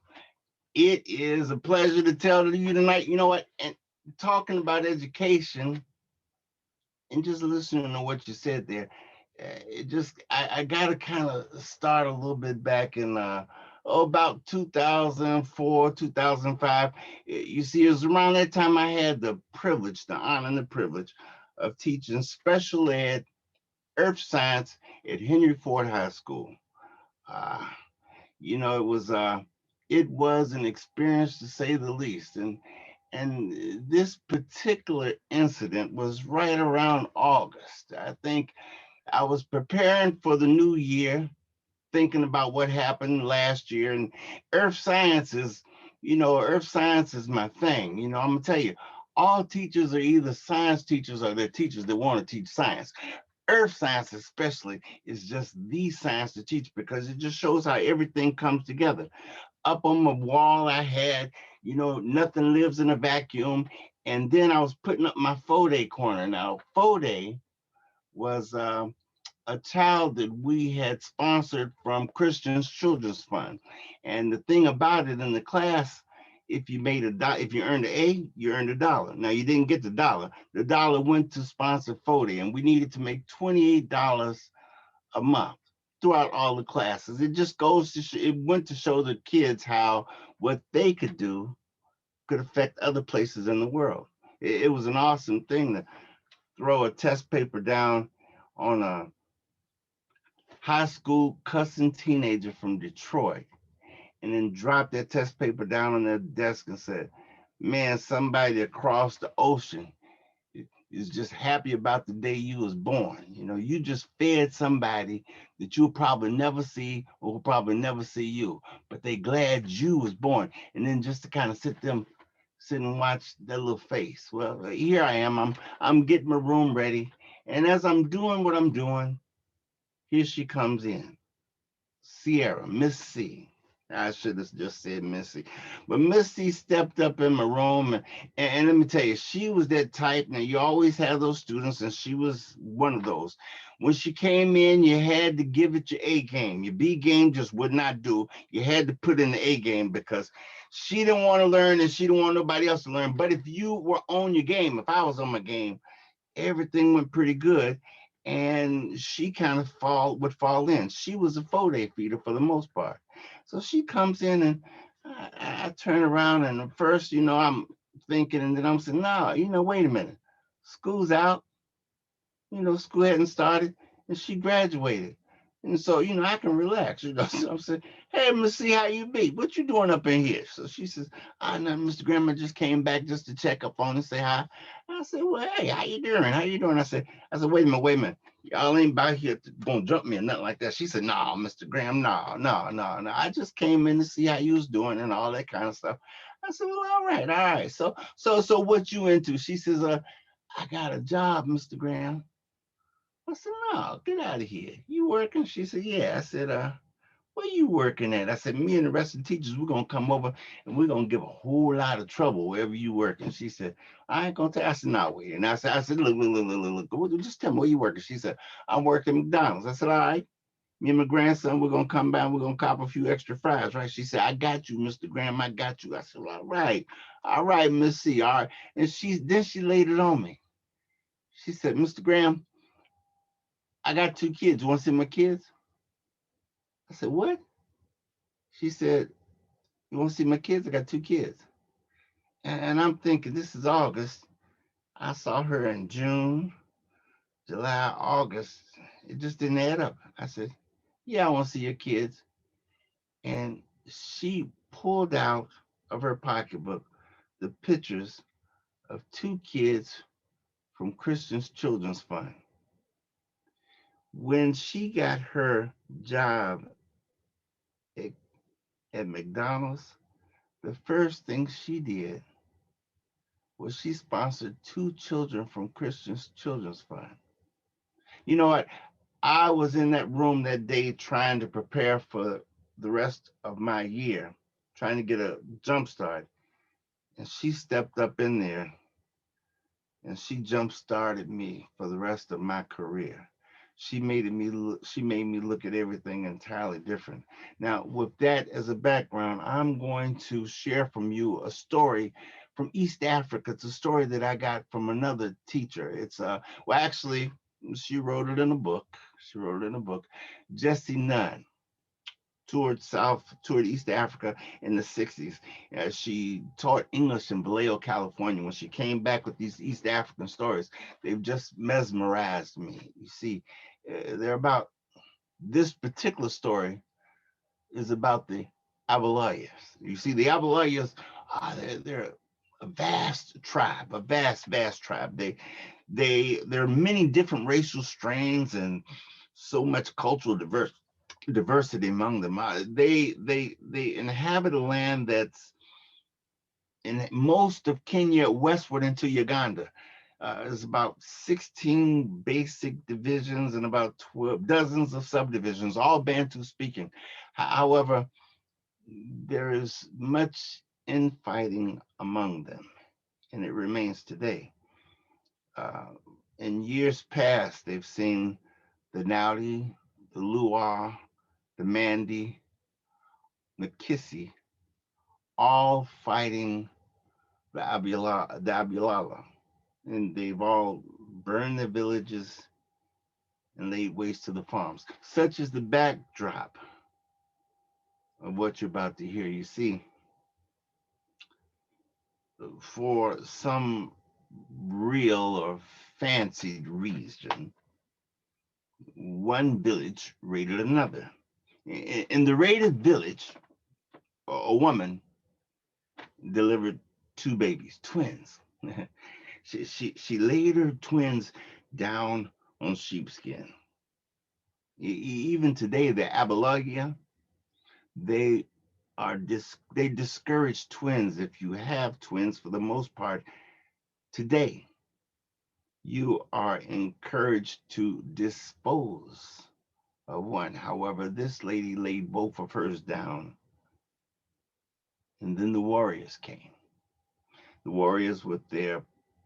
it is a pleasure to tell to you tonight. You know what? And talking about education and just listening to what you said there, I got to kind of start a little bit back in about 2004, 2005. You see, it was around that time I had the honor and the privilege of teaching special ed, earth science at Henry Ford High School. You know, it was an experience to say the least. And this particular incident was right around August. I think I was preparing for the new year, thinking about what happened last year. And earth science is my thing. You know, I'm gonna tell you, all teachers are either science teachers or they're teachers that want to teach science. Earth science especially is just the science to teach because it just shows how everything comes together. Up on my wall I had, nothing lives in a vacuum. And then I was putting up my Fode corner. Now, Fode was a child that we had sponsored from Christian's Children's Fund. And the thing about it in the class, if you earned an A, you earned $1. Now you didn't get the dollar. The dollar went to sponsor Fode, and we needed to make $28 a month throughout all the classes. It just goes to it went to show the kids how what they could do could affect other places in the world. It was an awesome thing to throw a test paper down on a high school cussing teenager from Detroit and then drop that test paper down on their desk and said, man, somebody across the ocean is just happy about the day you was born. You know, you just fed somebody that you'll probably never see or will probably never see you, but they glad you was born. And then just to kind of sit and watch that little face. Well, here I am. I'm getting my room ready. And as I'm doing what I'm doing, here she comes in. Sierra, Miss C. I should have just said Missy. But Missy stepped up in my room, and let me tell you, she was that type. Now, you always have those students, and she was one of those. When she came in, you had to give it your A game. Your B game just would not do. You had to put in the A game because she didn't want to learn, and she didn't want nobody else to learn. But if you were on your game, if I was on my game, everything went pretty good. And she kind of would fall in. She was a 4-day feeder for the most part. So she comes in and I turn around and at first, I'm thinking, and then I'm saying, no, wait a minute. School's out, school hadn't started, and she graduated. And so, I can relax, So I'm saying, hey, Miss C, how you be? What you doing up in here? So she says, no, Mr. Grandma just came back just to check up on and say hi. I said, well, hey, how you doing? How you doing? I said, wait a minute. Y'all ain't about here gonna jump me or nothing like that. She said, no, Mr. Graham, no. I just came in to see how you was doing and all that kind of stuff. I said, well, all right. So what you into? She says, I got a job, Mr. Graham. I said, no, get out of here. You working? She said, yeah. I said, where you working at? I said, me and the rest of the teachers, we're going to come over and we're going to give a whole lot of trouble wherever you working. She said, I ain't going to tell you. I said, no, where? And I said, look, just tell me where you working. She said, I'm working at McDonald's. I said, all right. Me and my grandson, we're going to come by and we're going to cop a few extra fries, right? She said, I got you, Mr. Graham. I got you. I said, well, all right, Miss C. All right. And then she laid it on me. She said, Mr. Graham, I got 2 kids. You want to see my kids? I said, what? She said, you want to see my kids? I got 2 kids. And I'm thinking, this is August. I saw her in June, July, August. It just didn't add up. I said, yeah, I want to see your kids. And she pulled out of her pocketbook the pictures of 2 kids from Christian's Children's Fund. When she got her job at McDonald's, the first thing she did was she sponsored 2 children from Christian's Children's Fund. You know what? I was in that room that day trying to prepare for the rest of my year, trying to get a jump start. And she stepped up in there and she jump started me for the rest of my career. She made me look at everything entirely different. Now, with that as a background, I'm going to share from you a story from East Africa. It's a story that I got from another teacher. It's actually, she wrote it in a book. Jessie Nunn toured East Africa in the 60s. She taught English in Vallejo, California. When she came back with these East African stories, they've just mesmerized me. You see, they're about, this particular story is about the Abalayas. You see, the Abalayas, they're a vast tribe, a vast tribe. There are many different racial strains and so much cultural diversity among them. They inhabit a land that's in most of Kenya westward into Uganda. There's about 16 basic divisions and about 12 dozens of subdivisions, all Bantu speaking. However, there is much infighting among them, and it remains today. In years past, they've seen the Naudi, the Luo, the Mandi, the Kissi, all fighting the Abilala. And they've all burned their villages and laid waste to the farms. Such is the backdrop of what you're about to hear. You see, for some real or fancied reason, one village raided another. In the raided village, a woman delivered 2 babies, twins. She laid her twins down on sheepskin. Even today, the Abalagia, they they discourage twins. If you have twins, for the most part, today, you are encouraged to dispose of one. However, this lady laid both of hers down, and then the warriors came. The warriors with their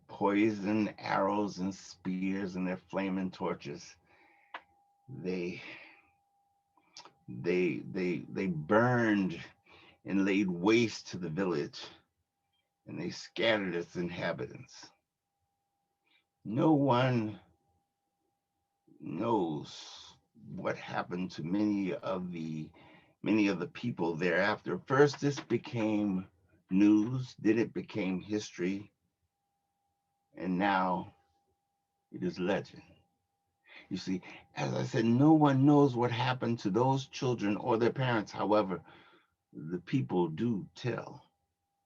poison arrows and spears and their flaming torches. They they burned and laid waste to the village, and they scattered its inhabitants. No one knows what happened to many of the people thereafter. First, this became news, then it became history, and now it is legend. You see, as I said, no one knows what happened to those children or their parents. However, the people do tell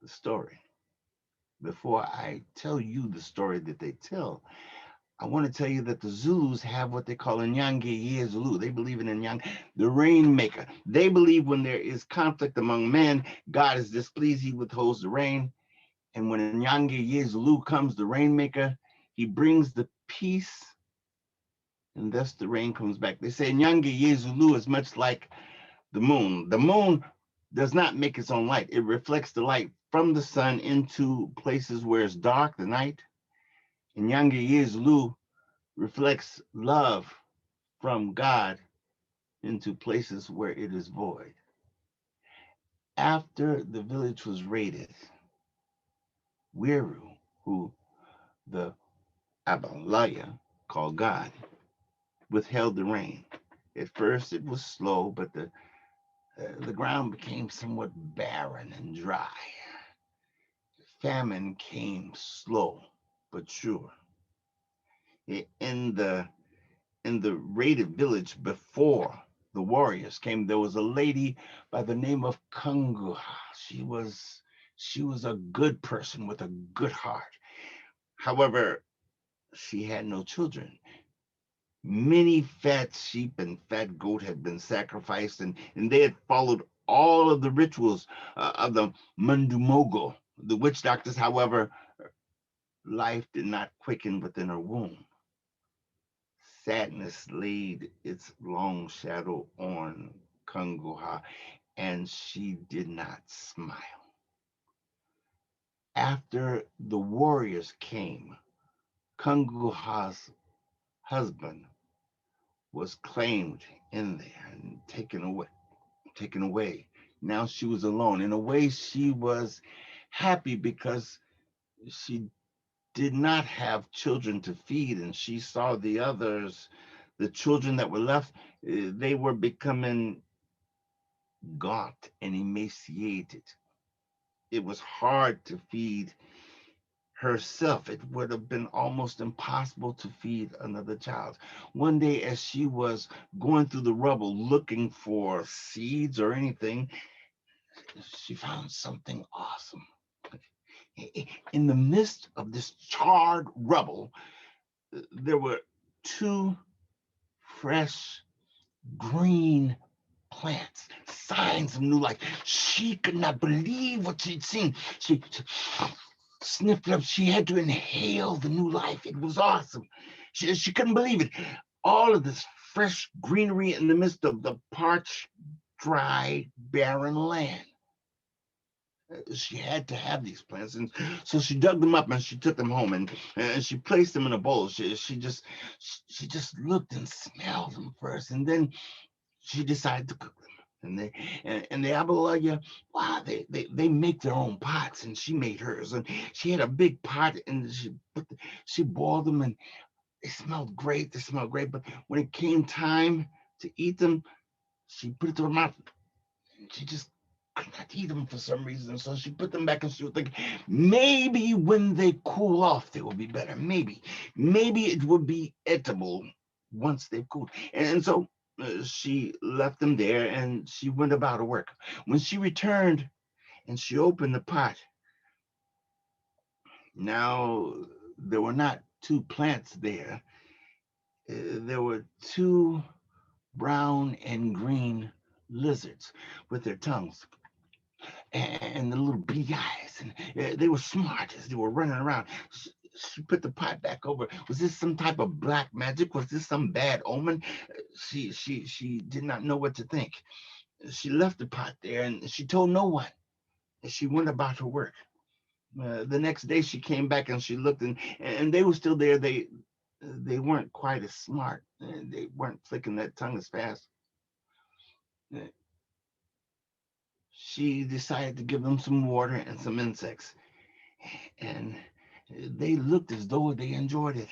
the story. Before I tell you the story that they tell, I want to tell you that the Zulus have what they call a Nyange Ye Zulu. They believe in a Nyang, the rainmaker. They believe when there is conflict among men, God is displeased, he withholds the rain. And when a Nyange Ye Zulu comes, the rainmaker, he brings the peace, and thus the rain comes back. They say Nyange Ye Zulu is much like the moon. The moon does not make its own light. It reflects the light from the sun into places where it's dark, the night. And Nyange Ye Zulu reflects love from God into places where it is void. After the village was raided, Wiru, who the Abalaya called God, withheld the rain. At first it was slow, but the ground became somewhat barren and dry. Famine came slow but sure. In the raided village before the warriors came, there was a lady by the name of Kanguha. She was a good person with a good heart. However, she had no children. Many fat sheep and fat goat had been sacrificed, and they had followed all of the rituals of the Mundumogo, the witch doctors. However, life did not quicken within her womb. Sadness laid its long shadow on Kanguha, and she did not smile. After the warriors came, Kanguha's husband was claimed in there and taken away. Taken away. Now she was alone. In a way, she was happy because she did not have children to feed, and she saw the others, the children that were left, they were becoming gaunt and emaciated. It was hard to feed herself. It would have been almost impossible to feed another child. One day, as she was going through the rubble looking for seeds or anything, she found something awesome. In the midst of this charred rubble, there were two fresh green plants, signs of new life. She could not believe what she'd seen. She sniffed it up. She had to inhale the new life. It was awesome. She couldn't believe it. All of this fresh greenery in the midst of the parched, dry, barren land. She had to have these plants, and so she dug them up and she took them home, and she placed them in a bowl. She just looked and smelled them first, and then she decided to cook them. And the Abalaya, wow, they make their own pots, and she made hers, and she had a big pot, and she boiled them, and they smelled great. They smelled great, but when it came time to eat them, she put it to her mouth. She just could not eat them for some reason. So she put them back, and she was thinking, maybe when they cool off, they will be better. Maybe it would be edible once they've cooled. And so she left them there, and she went about her work. When she returned and she opened the pot, now there were not two plants there. There were two brown and green lizards with their tongues and the little beady eyes. And they were smart as they were running around. She put the pot back over. Was this some type of black magic? Was this some bad omen? She did not know what to think. She left the pot there and she told no one. And she went about her work. The next day she came back and she looked and they were still there. They weren't quite as smart. They weren't flicking that tongue as fast. She decided to give them some water and some insects. And they looked as though they enjoyed it.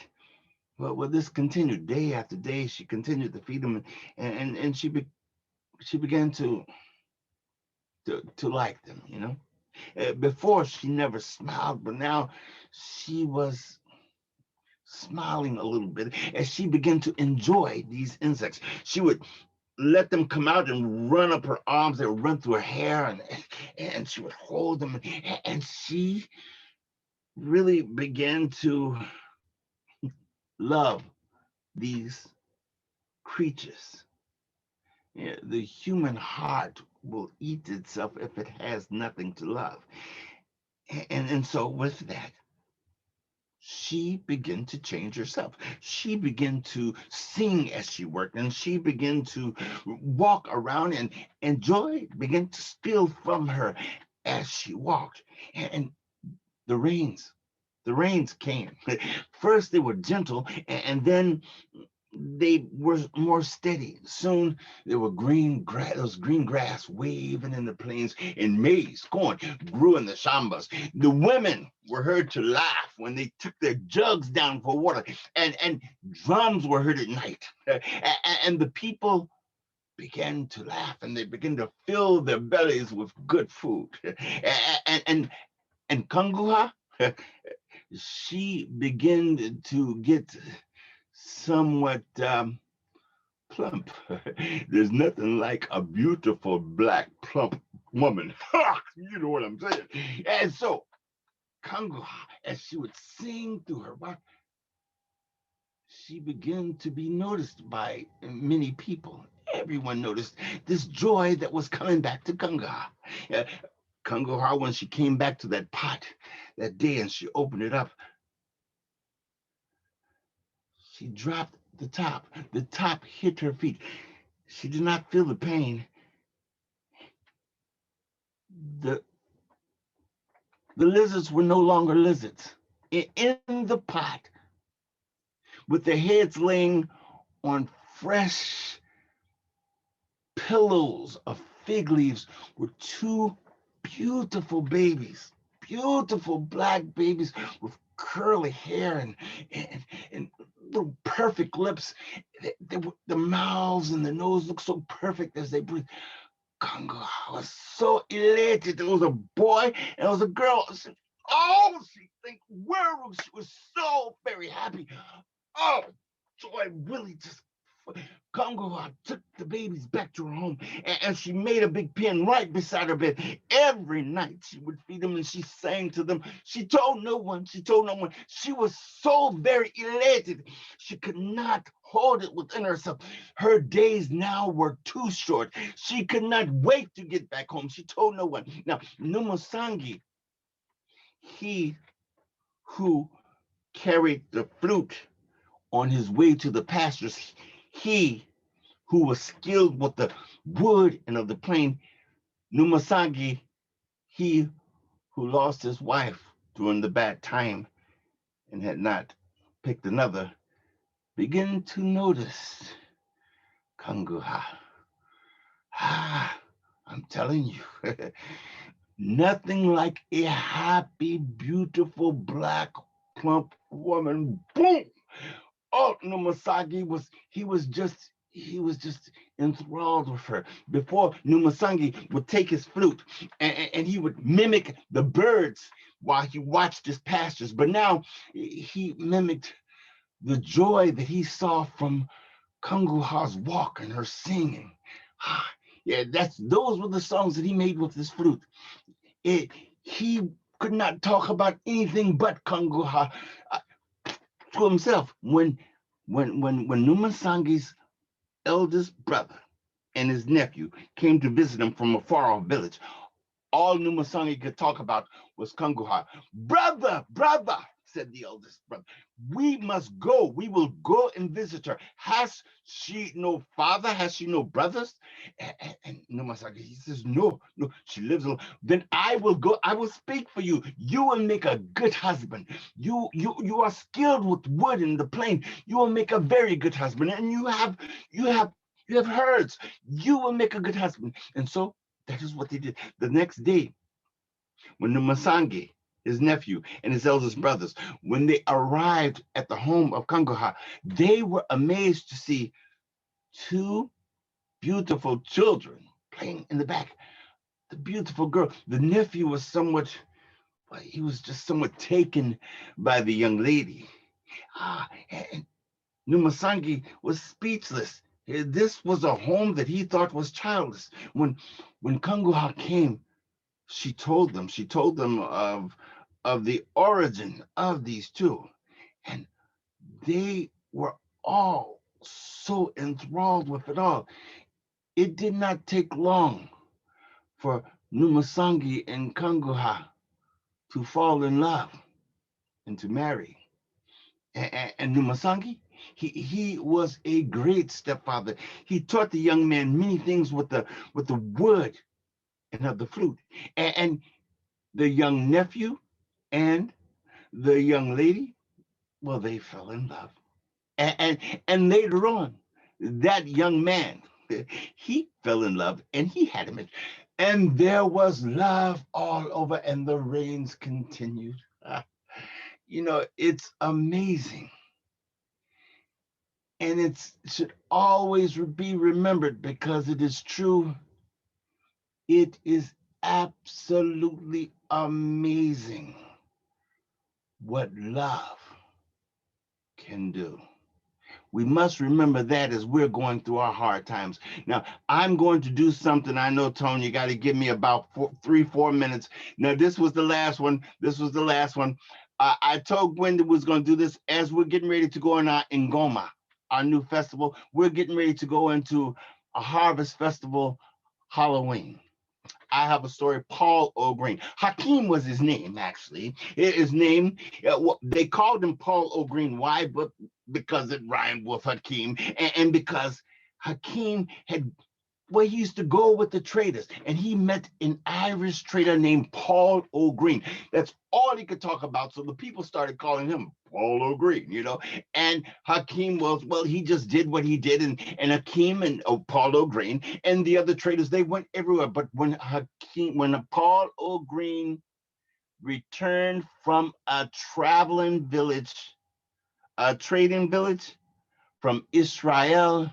Well, this continued day after day. She continued to feed them, and she began to like them. You know, before she never smiled, but now she was smiling a little bit as she began to enjoy these insects. She would let them come out and run up her arms. They would run through her hair, and she would hold them, and she really began to love these creatures. Yeah, the human heart will eat itself if it has nothing to love. And so with that, she began to change herself. She began to sing as she worked, and she began to walk around, and joy began to spill from her as she walked. And the rains came. First they were gentle, and then they were more steady. Soon there were there was green grass waving in the plains, and maize, corn grew in the shambas. The women were heard to laugh when they took their jugs down for water, and drums were heard at night. And the people began to laugh, and they began to fill their bellies with good food. And Kanguha, she began to get somewhat plump. There's nothing like a beautiful black plump woman. You know what I'm saying? And so Kanguha, as she would sing through her work, she began to be noticed by many people. Everyone noticed this joy that was coming back to Kanguha. Kanguha, when she came back to that pot that day and she opened it up, she dropped the top. The top hit her feet. She did not feel the pain. The lizards were no longer lizards. In the pot, with their heads laying on fresh pillows of fig leaves, were two beautiful black babies with curly hair and little perfect lips. The mouths and the nose looked so perfect as they breathed. Congo, I was so elated. It was a boy and it was a girl. She think werewolf. She was so very happy. Oh, joy really just. Congo took the babies back to her home, and she made a big pen right beside her bed. Every night she would feed them and she sang to them. She told no one. She was so very elated. She could not hold it within herself. Her days now were too short. She could not wait to get back home. She told no one. Now, Numusangi, he who carried the flute on his way to the pastures, he who was skilled with the wood and of the plain, Numusangi, he who lost his wife during the bad time and had not picked another, began to notice Kanguha. I'm telling you, nothing like a happy, beautiful, black, plump woman. Boom! Oh, Numusangi was just enthralled with her. Before, Numusangi would take his flute and he would mimic the birds while he watched his pastures. But now he mimicked the joy that he saw from Kanguha's walk and her singing. Yeah, those were the songs that he made with his flute. He could not talk about anything but Kanguha. to himself when Numasangi's eldest brother and his nephew came to visit him from a far off village. All Numasangi could talk about was Kanguha. Brother, brother, said the eldest brother, we must go. We will go and visit her. Has she no father? Has she no brothers? And Numasangi, he says, no, she lives alone. Then I will go. I will speak for you. You will make a good husband. You are skilled with wood in the plain. You will make a very good husband. And you have herds. You will make a good husband. And so that is what they did. The next day, when Numasangi, his nephew, and his eldest brothers, when they arrived at the home of Kanguha, they were amazed to see two beautiful children playing in the back. The beautiful girl. The nephew was just somewhat taken by the young lady. And Numasangi was speechless. This was a home that he thought was childless. When Kanguha came, she told them of the origin of these two, and they were all so enthralled with it all. It did not take long for Numasangi and Kanguha to fall in love and to marry. And Numasangi, he was a great stepfather. He taught the young man many things with the wood and of the flute. And the young nephew and the young lady, well, they fell in love. And later on, that young man, he fell in love and he had him. And there was love all over, and the rains continued. It's amazing. And it should always be remembered because it is true. It is absolutely amazing what love can do. We must remember that as we're going through our hard times. Now, I'm going to do something. I know, Tony, you got to give me about 3-4 minutes. Now, this was the last one. I told Gwen that was going to do this as we're getting ready to go in our Ngoma, our new festival. We're getting ready to go into a harvest festival, Halloween. I have a story. Paul O'Green. Hakeem was his name, actually. His name, they called him Paul O'Green. Why? But because it rhymed with Hakeem, and because Hakeem he used to go with the traders, and he met an Irish trader named Paul O'Green. That's all he could talk about. So the people started calling him Paul O'Green, And Hakeem he just did what he did, and Hakeem and Paul O'Green and the other traders, they went everywhere. But when Paul O'Green returned from a trading village from Israel,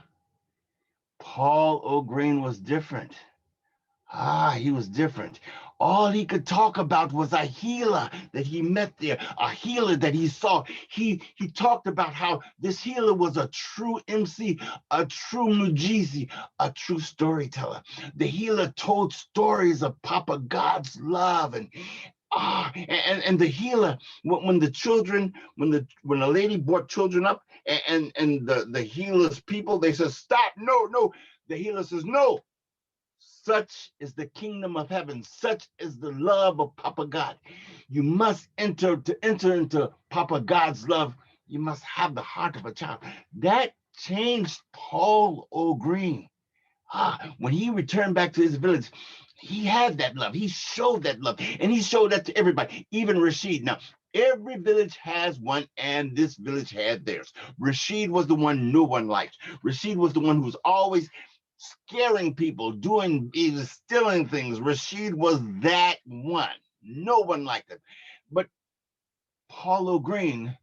Paul O'Green was different. He was different. All he could talk about was a healer that he met there, a healer that he saw. He talked about how this healer was a true MC, a true mujizi, a true storyteller. The healer told stories of Papa God's love and the healer, when a lady brought children up and the healer's people, they said, stop, no. The healer says, no. Such is the kingdom of heaven. Such is the love of Papa God. You must enter into Papa God's love. You must have the heart of a child. That changed Paul O'Green. When he returned back to his village, he had that love. He showed that love, and he showed that to everybody, even Rashid. Now, every village has one, and this village had theirs. Rashid was the one no one liked. Rashid was the one who was always scaring people, stealing things. Rashid was that one. No one liked him. But Paul O'Green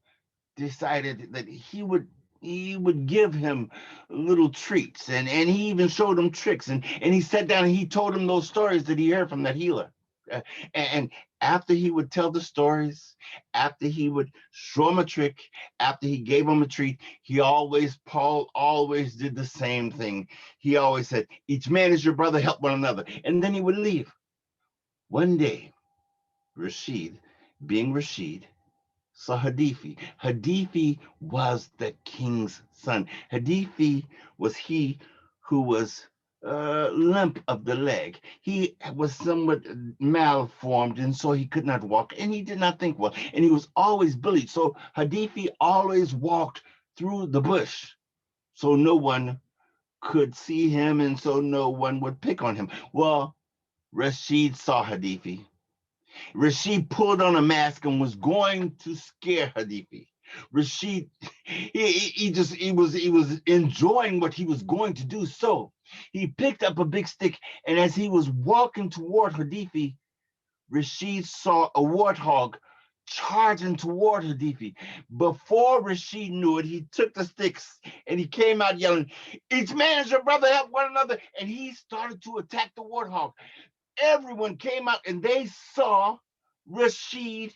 decided that he would give him little treats, and he even showed him tricks, and he sat down and he told him those stories that he heard from that healer. And after he would tell the stories, after he would show him a trick, after he gave him a treat, Paul always did the same thing. He always said, each man is your brother, help one another. And then he would leave. One day, Rashid, being Rashid, saw Hadithi. Hadithi was the king's son. Hadithi was he who was limp of the leg. He was somewhat malformed, and so he could not walk, and he did not think well, and he was always bullied. So Hadithi always walked through the bush, so no one could see him, and so no one would pick on him. Well, Rashid saw Hadithi. Rashid pulled on a mask and was going to scare Hadithi. Rashid, he was enjoying what he was going to do. So he picked up a big stick, and as he was walking toward Hadithi, Rashid saw a warthog charging toward Hadithi. Before Rashid knew it, he took the sticks and he came out yelling, "Each man is your brother, help one another." And he started to attack the warthog. Everyone came out and they saw Rashid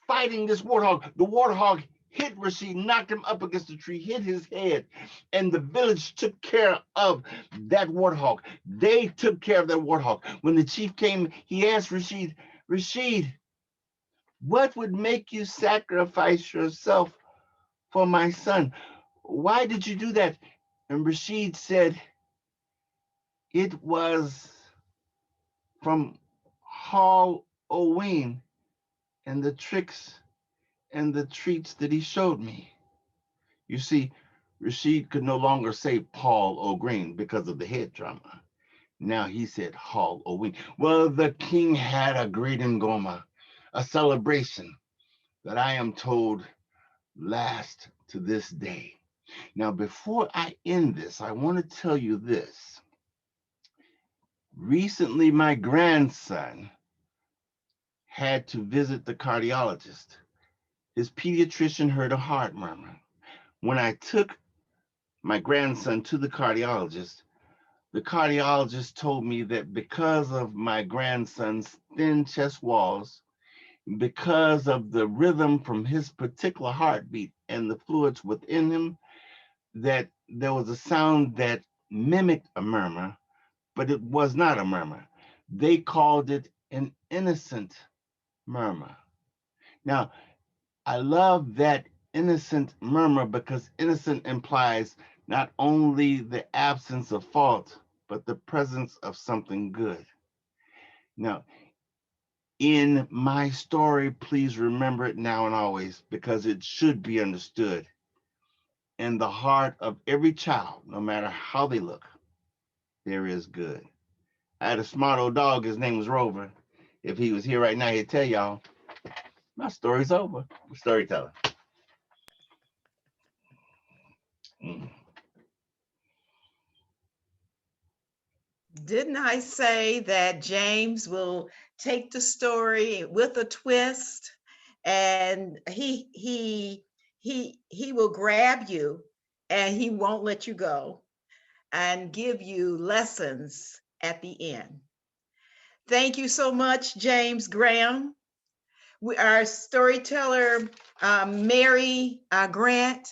fighting this warthog. The warthog hit Rashid, knocked him up against the tree, hit his head, and the village took care of that warthog. They took care of that warthog. When the chief came, he asked Rashid, "Rashid, what would make you sacrifice yourself for my son? Why did you do that?" And Rashid said, "It was from Halloween and the tricks and the treats that he showed me." You see, Rashid could no longer say Paul O'Green because of the head trauma. Now he said Halloween. Well, the king had a great ngoma, a celebration that I am told lasts to this day. Now, before I end this, I want to tell you this. Recently, my grandson had to visit the cardiologist. His pediatrician heard a heart murmur. When I took my grandson to the cardiologist told me that because of my grandson's thin chest walls, because of the rhythm from his particular heartbeat and the fluids within him, that there was a sound that mimicked a murmur, but it was not a murmur. They called it an innocent murmur. Now, I love that innocent murmur because innocent implies not only the absence of fault, but the presence of something good. Now, in my story, please remember it now and always, because it should be understood. In the heart of every child, no matter how they look, there is good. I had a smart old dog, his name was Rover. If he was here right now, he'd tell y'all, my story's over. I'm a storyteller. Didn't I say that James will take the story with a twist, and he will grab you and he won't let you go and give you lessons at the end. Thank you so much, James Graham. Our storyteller, Mary Grant,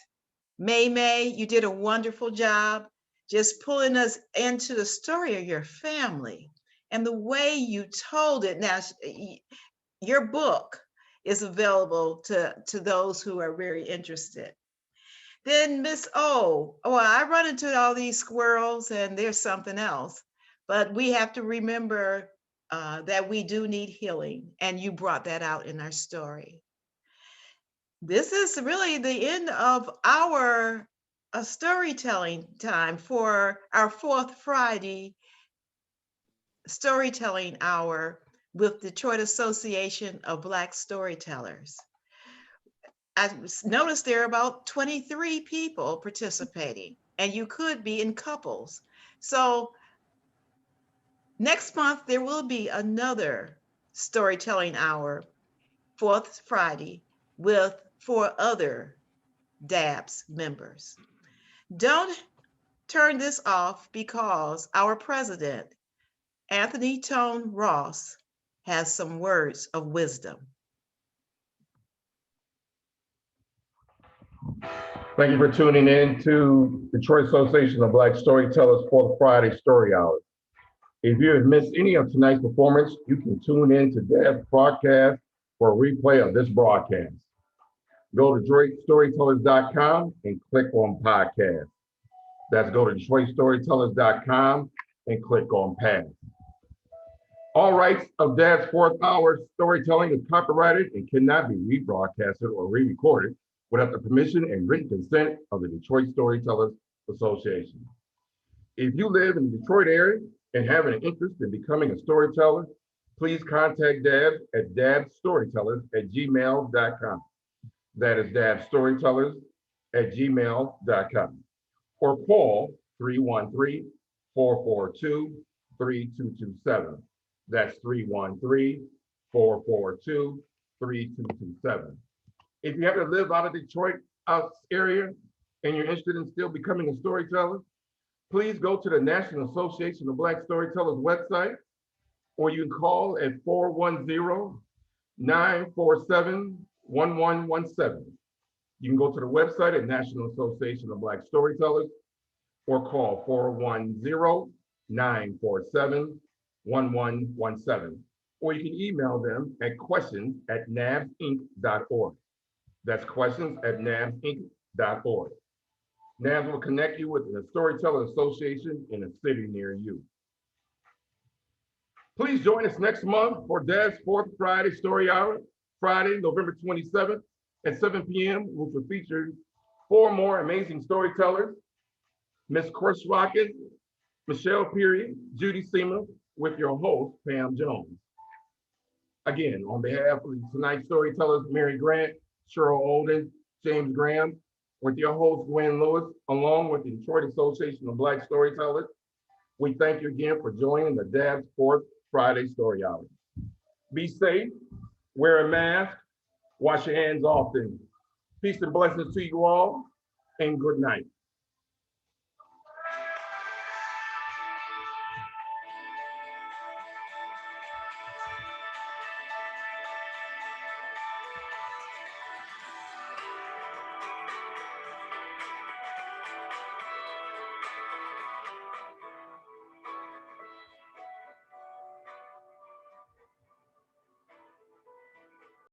May, you did a wonderful job just pulling us into the story of your family and the way you told it. Now, your book is available to those who are very interested. Then Miss O, I run into all these squirrels and there's something else, but we have to remember that we do need healing, and you brought that out in our story. This is really the end of our storytelling time for our fourth Friday storytelling hour with Detroit Association of Black Storytellers. I noticed there are about 23 people participating, and you could be in couples. So next month, there will be another storytelling hour, fourth Friday, with 4 other DABS members. Don't turn this off, because our president, Anthony Tone Ross, has some words of wisdom. Thank you for tuning in to Detroit Association of Black Storytellers for the Friday Story Hour. If you have missed any of tonight's performance, you can tune in to DABS broadcast for a replay of this broadcast. Go to DetroitStorytellers.com and click on podcast. That's go to DetroitStorytellers.com and click on past. All rights of DABS fourth hour storytelling is copyrighted and cannot be rebroadcasted or re-recorded without the permission and written consent of the Detroit Storytellers Association. If you live in the Detroit area and have an interest in becoming a storyteller, please contact DABS at dabsstorytellers@gmail.com. That is dabsstorytellers@gmail.com. Or call 313-442-3227. That's 313-442-3227. If you happen to live out of Detroit area and you're interested in still becoming a storyteller, please go to the National Association of Black Storytellers website, or you can call at 410-947-1117. You can go to the website at National Association of Black Storytellers or call 410-947-1117. Or you can email them at questions@nabsinc.org. That's questions@nabsinc.org. NABS will connect you with the Storyteller Association in a city near you. Please join us next month for DABS Fourth Friday Story Hour, Friday, November 27th at 7 p.m., which will feature 4 more amazing storytellers, Miss Chris Rocket, Michelle Peary, Judy Seamer, with your host, Pam Jones. Again, on behalf of tonight's storytellers, Mary Grant, Cheryl Olden, James Graham, with your host, Gwen Lewis, along with the Detroit Association of Black Storytellers, we thank you again for joining the DABS Fourth Friday Story Hour. Be safe, wear a mask, wash your hands often. Peace and blessings to you all, and good night.